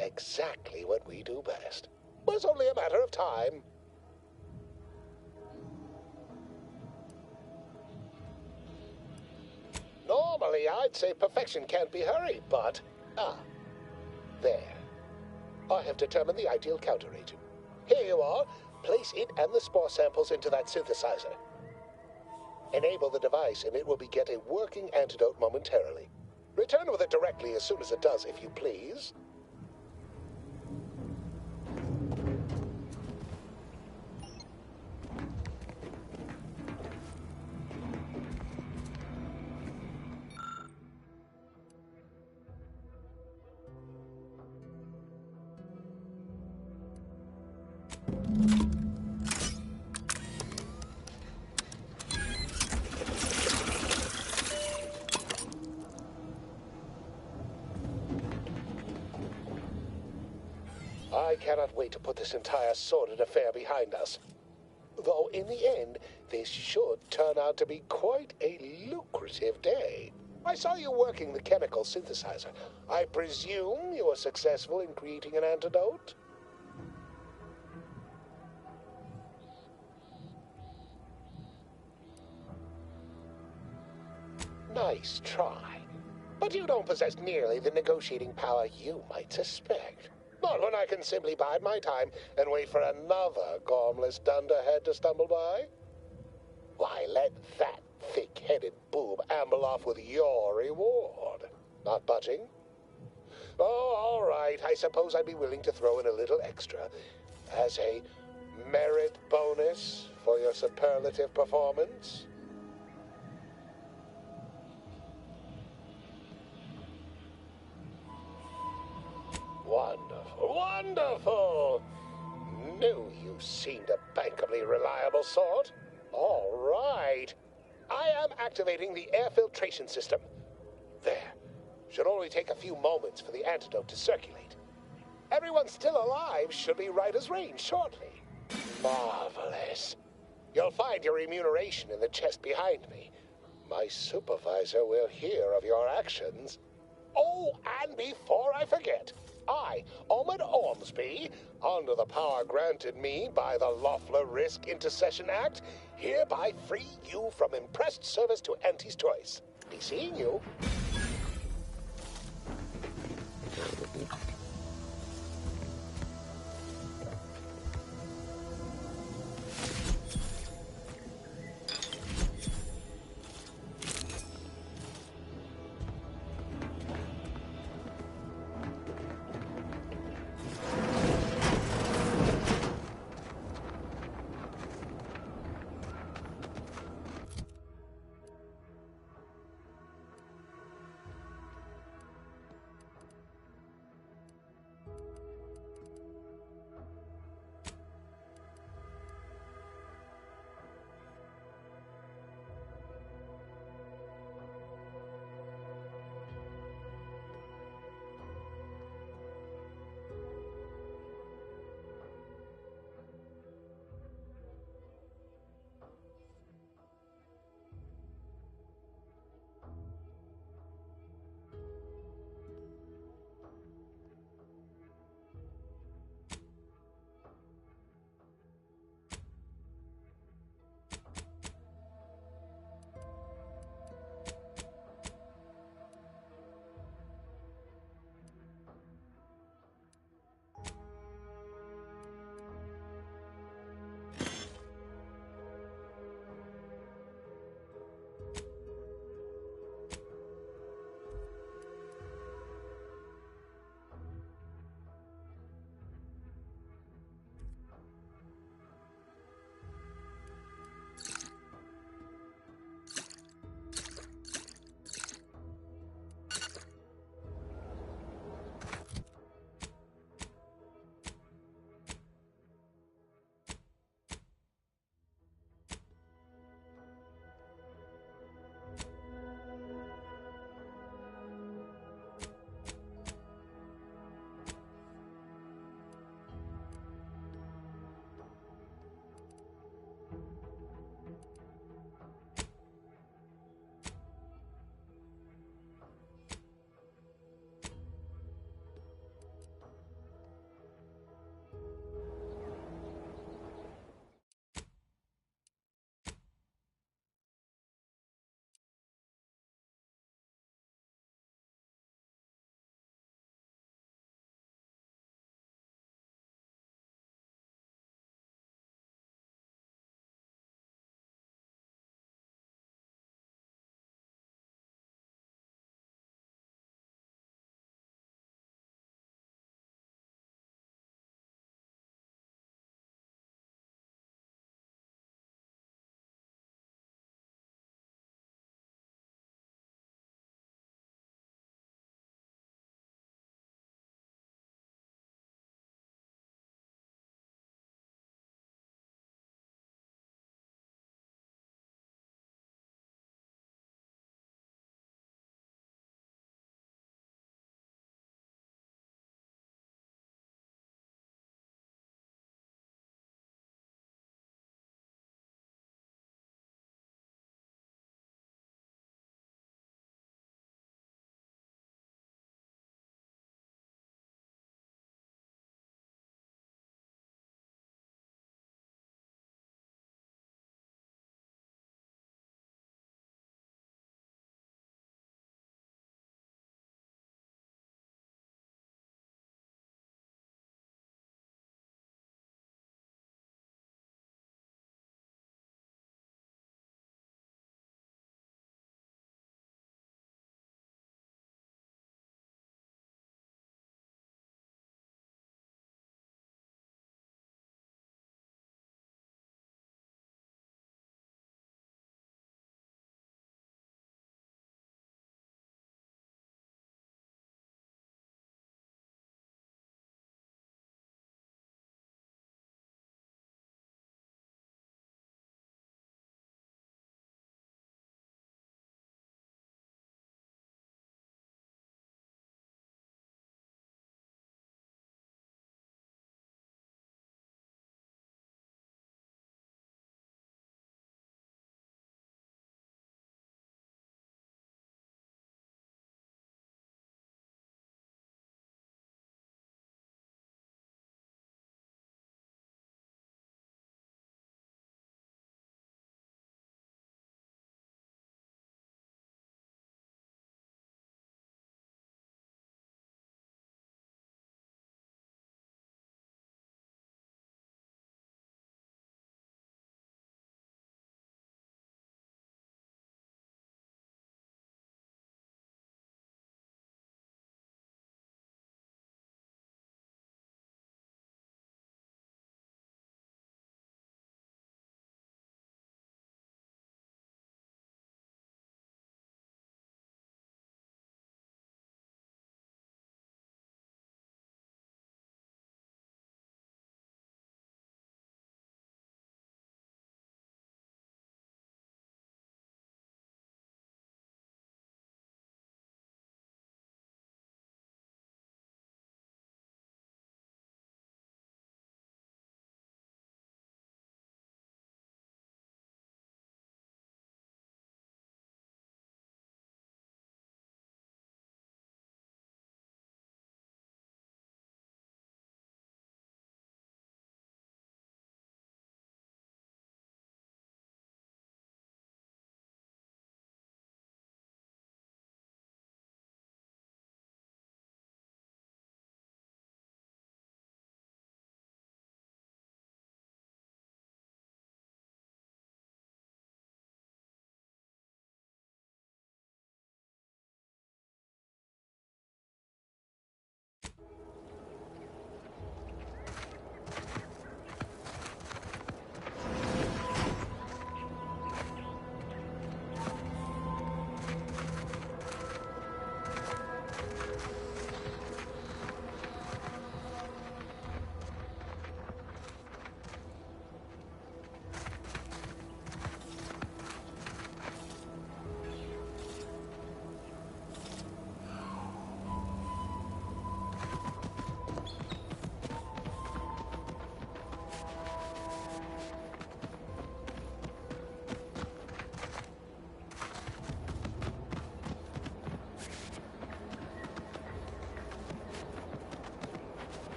Exactly what we do best. It's only a matter of time. Normally, I'd say perfection can't be hurried, but... there. I have determined the ideal counteragent. Here you are. Place it and the spore samples into that synthesizer. Enable the device, and it will beget a working antidote momentarily. Return with it directly as soon as it does, if you please. I cannot wait to put this entire sordid affair behind us. Though in the end, this should turn out to be quite a lucrative day. I saw you working the chemical synthesizer. I presume you were successful in creating an antidote? Nice try. But you don't possess nearly the negotiating power you might suspect. Not when I can simply bide my time and wait for another gormless dunderhead to stumble by. Why, let that thick-headed boob amble off with your reward. Not budging? Oh, all right. I suppose I'd be willing to throw in a little extra as a merit bonus for your superlative performance. Wonderful, wonderful! Knew you seemed a bankably reliable sort. All right. I am activating the air filtration system. There. Should only take a few moments for the antidote to circulate. Everyone still alive should be right as rain shortly. Marvelous. You'll find your remuneration in the chest behind me. My supervisor will hear of your actions. Oh, and before I forget, I, Omid Ormsby, under the power granted me by the Loeffler Risk Intercession Act, hereby free you from impressed service to Auntie's choice. Be seeing you.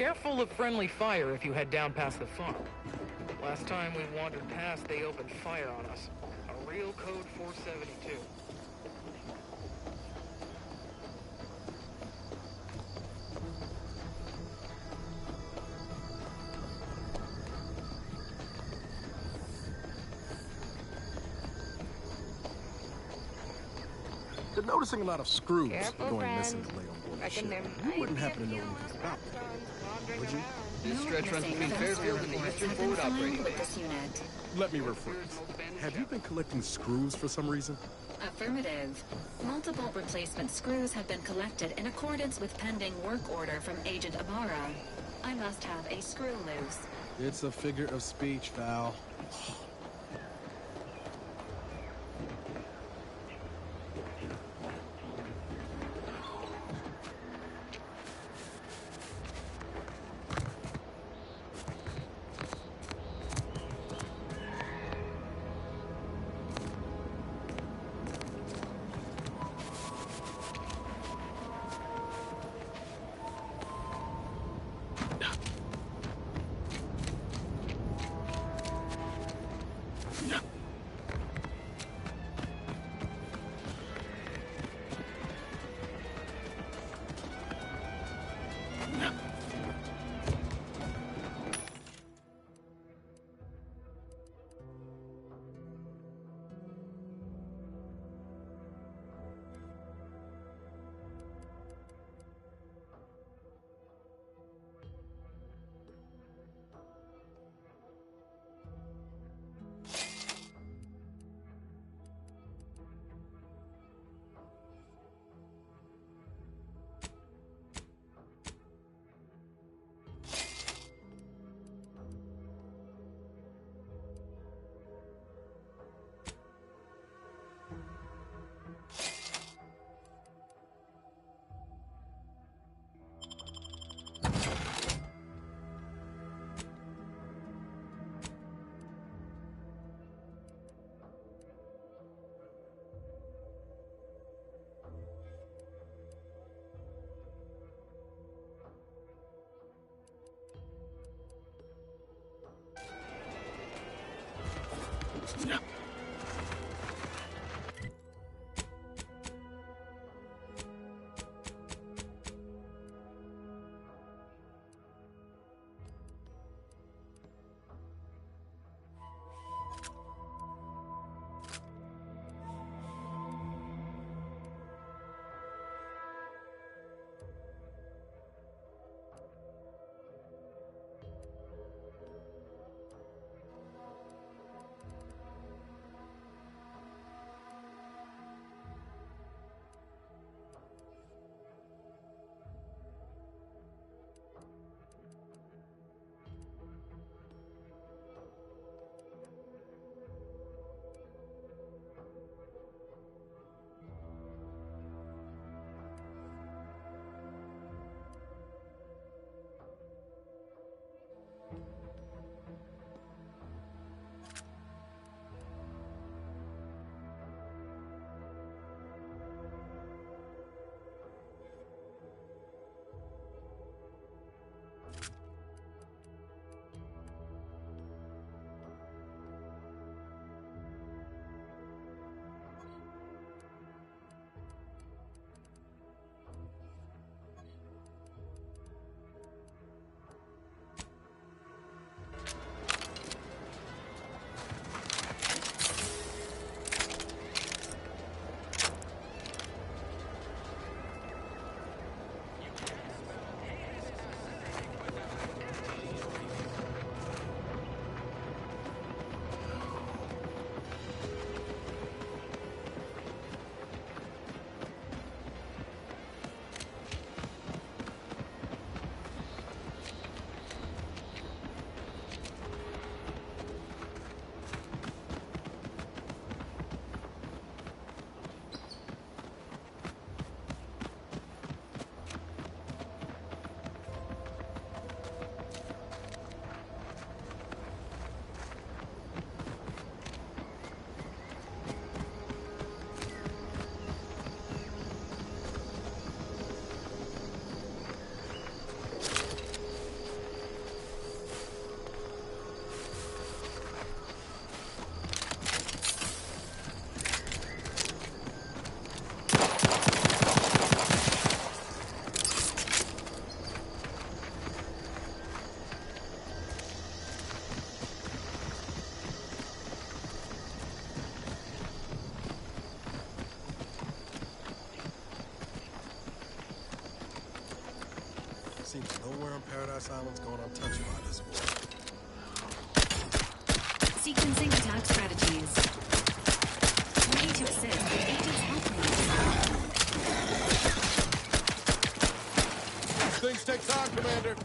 Careful of friendly fire if you head down past the farm. Last time we wandered past, they opened fire on us. A real code 472. Been noticing a lot of screws Careful, going friend. missing late on board the Reckon ship. there You might wouldn't be a happen to know few anything about that, would you? This stretch runs between Fairfield and the Eastern Forward Operating Base. Let me rephrase. Have you been collecting screws for some reason? Affirmative. Multiple replacement screws have been collected in accordance with pending work order from Agent Ibarra. I must have a screw loose. It's a figure of speech, Val. Seems nowhere on Paradise Island's going untouched by this war. Sequencing attack strategies. Ready to assist with agents helping. Things take time, Commander.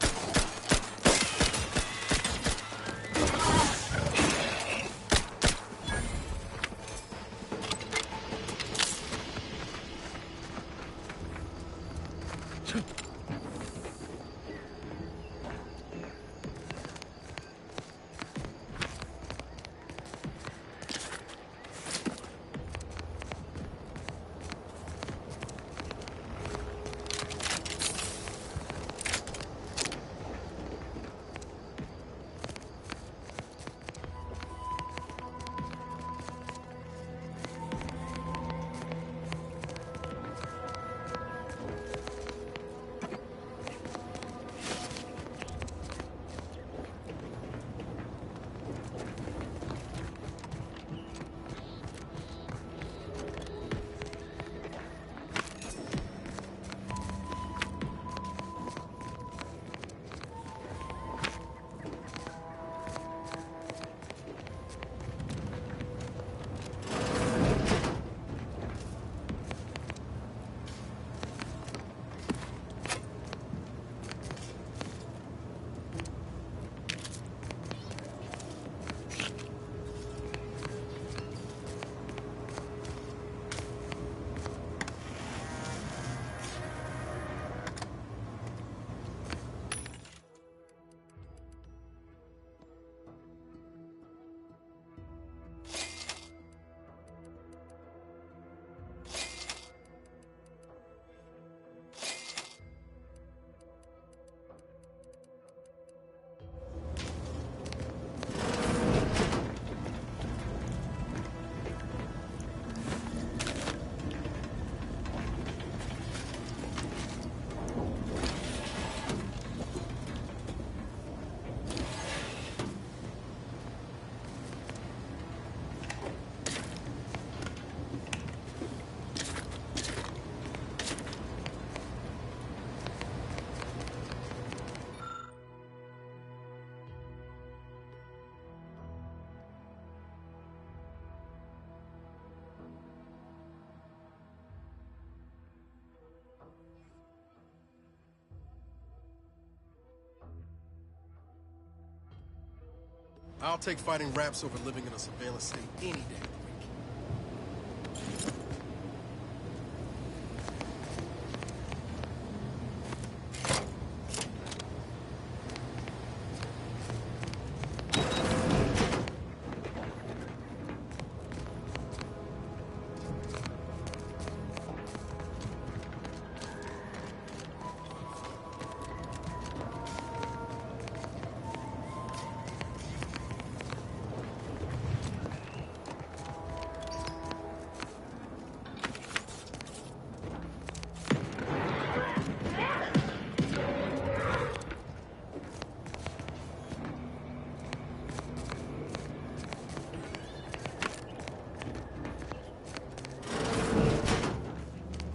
I'll take fighting raps over living in a surveillance state any day.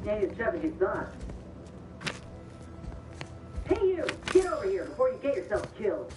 Hey, it's Jeff and his son. Hey, you! Get over here before you get yourself killed.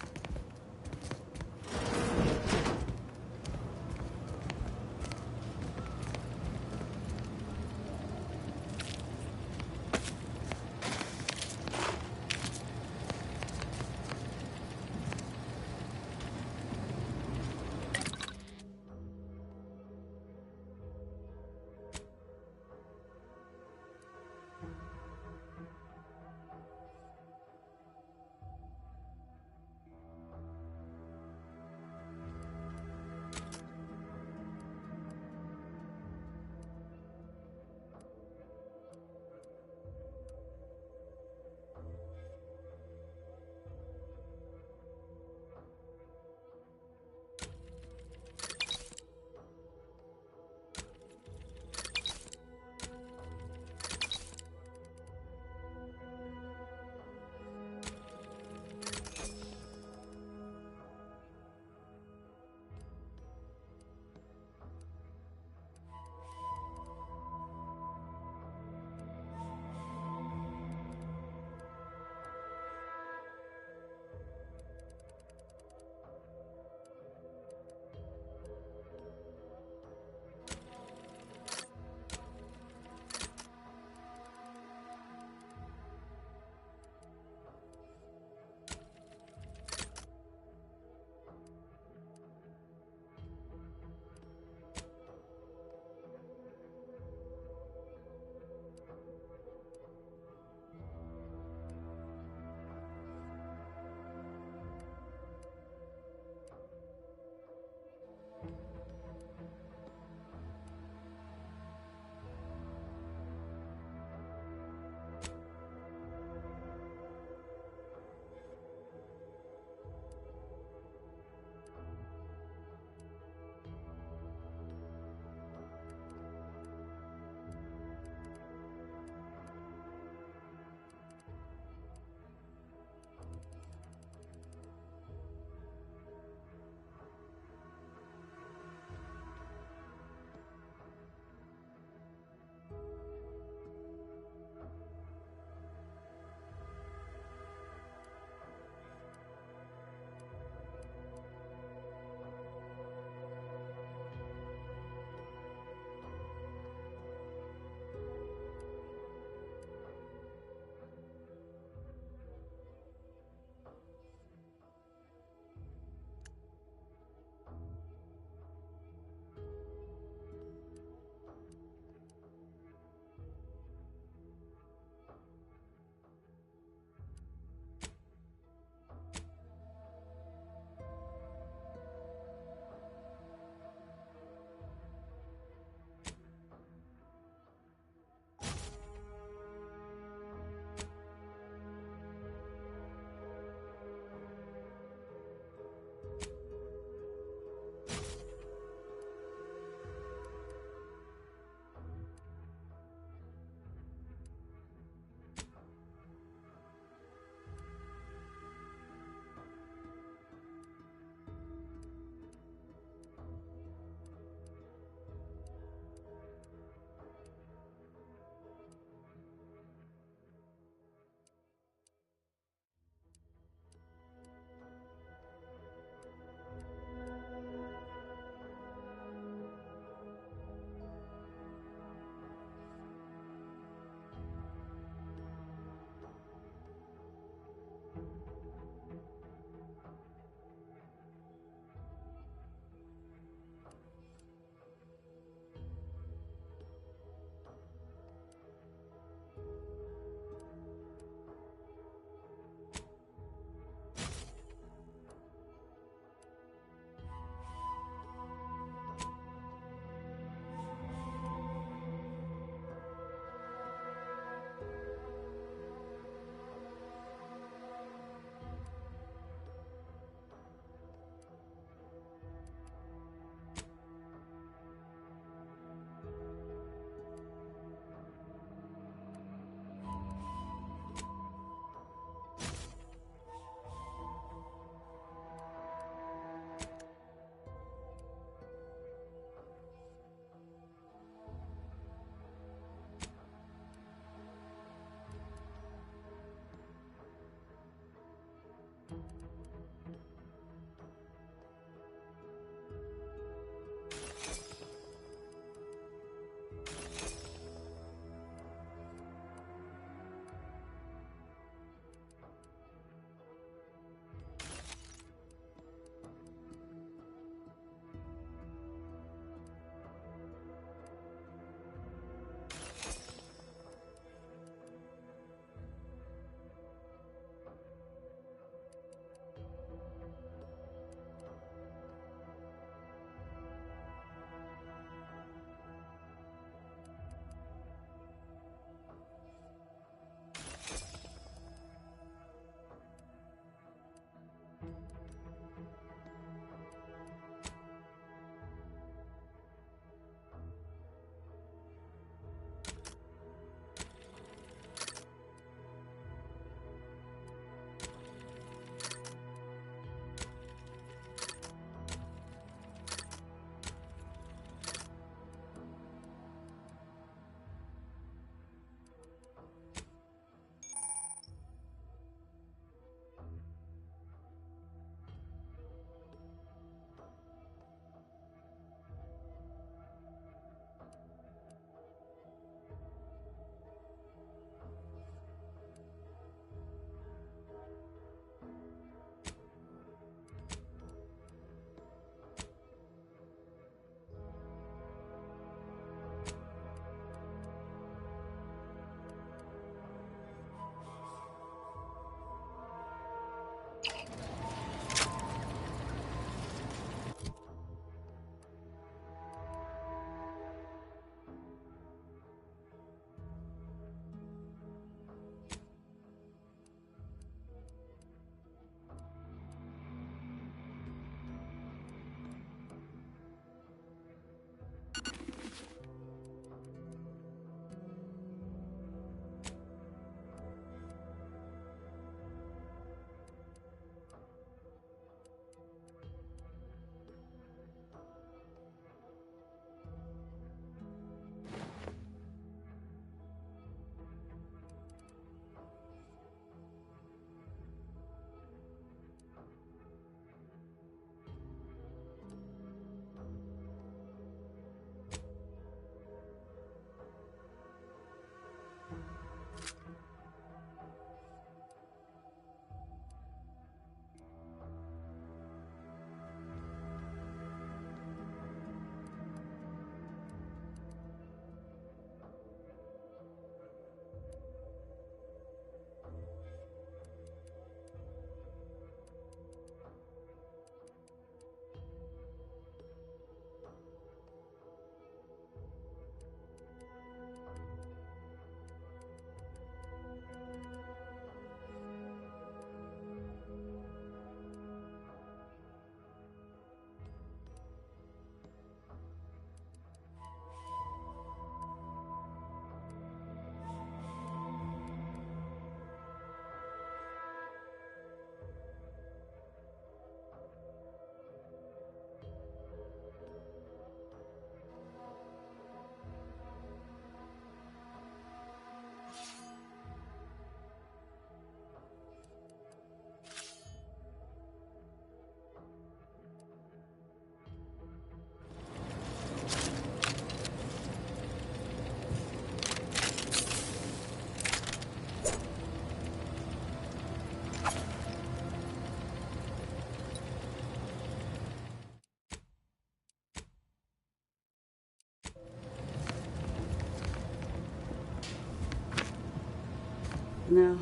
No,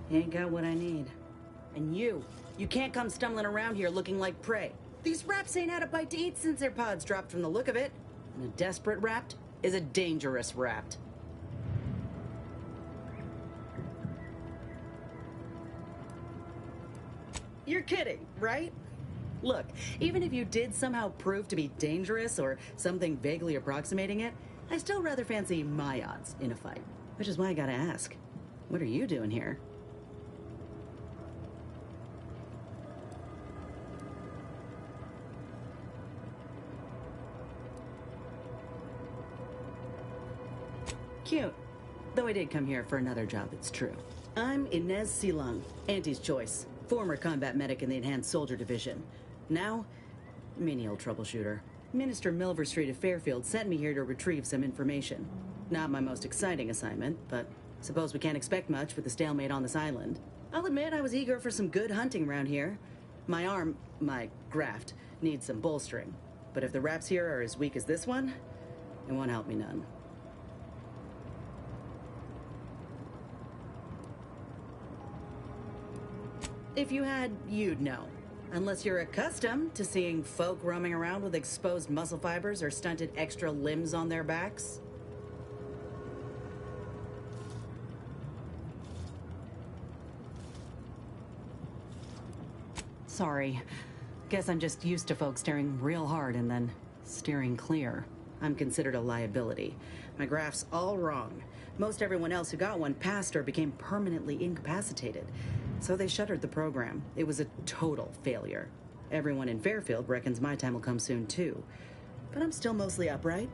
he ain't got what I need. And you can't come stumbling around here looking like prey. These raps ain't had a bite to eat since their pods dropped from the look of it. And a desperate rapt is a dangerous rapt. You're kidding, right? Look, even if you did somehow prove to be dangerous or something vaguely approximating it, I still rather fancy my odds in a fight. Which is why I gotta ask, what are you doing here? Cute. Though I did come here for another job, it's true. I'm Inez Silung, Auntie's choice. Former combat medic in the Enhanced Soldier Division. Now, menial troubleshooter. Minister Milver Street of Fairfield sent me here to retrieve some information. Not my most exciting assignment, but suppose we can't expect much with the stalemate on this island. I'll admit I was eager for some good hunting around here. My arm, my graft, needs some bolstering. But if the raps here are as weak as this one, it won't help me none. If you had, you'd know. Unless you're accustomed to seeing folk roaming around with exposed muscle fibers or stunted extra limbs on their backs. Sorry. Guess I'm just used to folks staring real hard and then steering clear. I'm considered a liability. My graph's all wrong. Most everyone else who got one passed or became permanently incapacitated. So they shuttered the program. It was a total failure. Everyone in Fairfield reckons my time will come soon too. But I'm still mostly upright.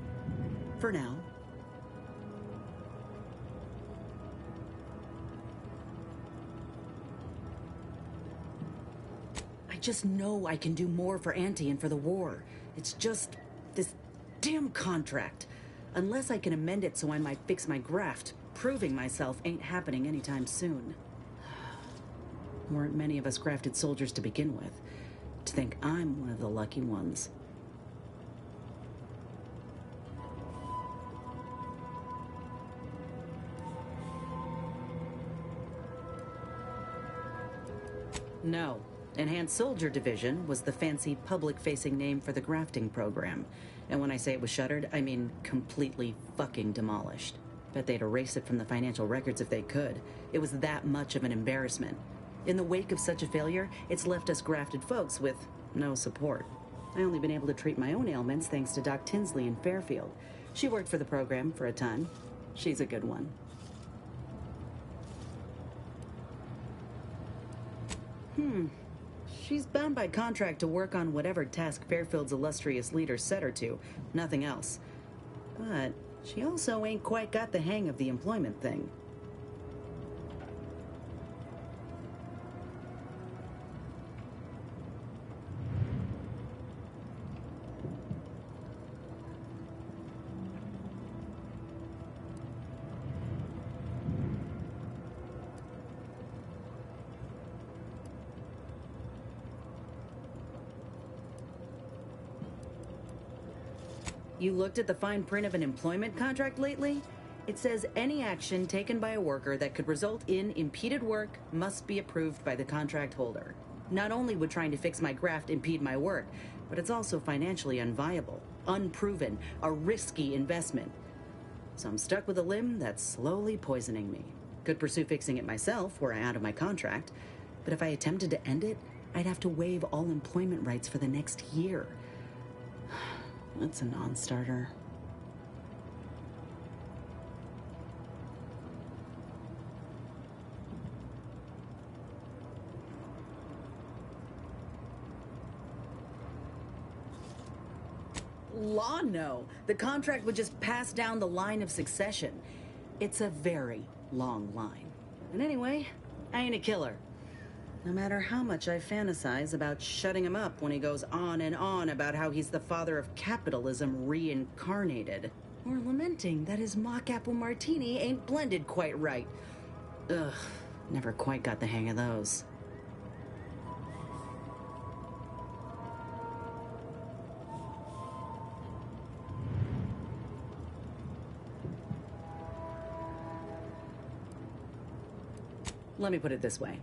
For now. I just know I can do more for Auntie and for the war. It's just this damn contract. Unless I can amend it so I might fix my graft, proving myself ain't happening anytime soon. Weren't many of us grafted soldiers to begin with. To think I'm one of the lucky ones. No. Enhanced Soldier Division was the fancy public-facing name for the grafting program. And when I say it was shuttered, I mean completely fucking demolished. Bet they'd erase it from the financial records if they could. It was that much of an embarrassment. In the wake of such a failure, it's left us grafted folks with no support. I only been able to treat my own ailments thanks to Doc Tinsley in Fairfield. She worked for the program for a time. She's a good one. She's bound by contract to work on whatever task Fairfield's illustrious leader set her to. Nothing else. But she also ain't quite got the hang of the employment thing. You looked at the fine print of an employment contract lately? It says any action taken by a worker that could result in impeded work must be approved by the contract holder. Not only would trying to fix my graft impede my work, but it's also financially unviable, unproven, a risky investment. So I'm stuck with a limb that's slowly poisoning me. Could pursue fixing it myself were I out of my contract, but if I attempted to end it, I'd have to waive all employment rights for the next year. That's a non-starter. Law, no. The contract would just pass down the line of succession. It's a very long line. And anyway, I ain't a killer. No matter how much I fantasize about shutting him up when he goes on and on about how he's the father of capitalism reincarnated. Or lamenting that his mock apple martini ain't blended quite right. Ugh, never quite got the hang of those. Let me put it this way.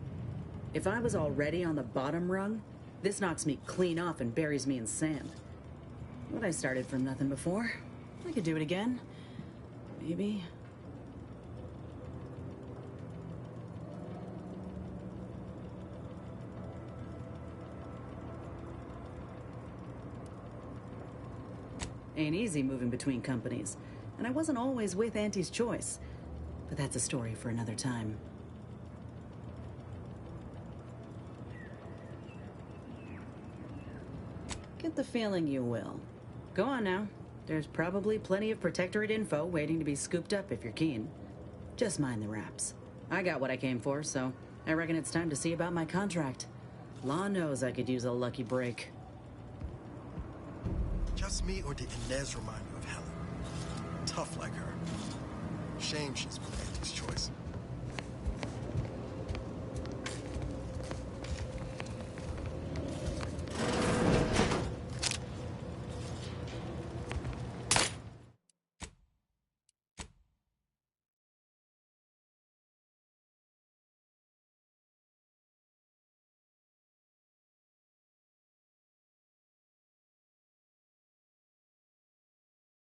If I was already on the bottom rung, this knocks me clean off and buries me in sand. But I started from nothing before. I could do it again. Maybe. Ain't easy moving between companies. And I wasn't always with Auntie's choice. But that's a story for another time. Get the feeling you will. Go on now. There's probably plenty of Protectorate info waiting to be scooped up if you're keen. Just mind the wraps. I got what I came for, so I reckon it's time to see about my contract. Law knows I could use a lucky break. Just me, or did Inez remind you of Helen? Tough like her. Shame she's with Auntie's choice.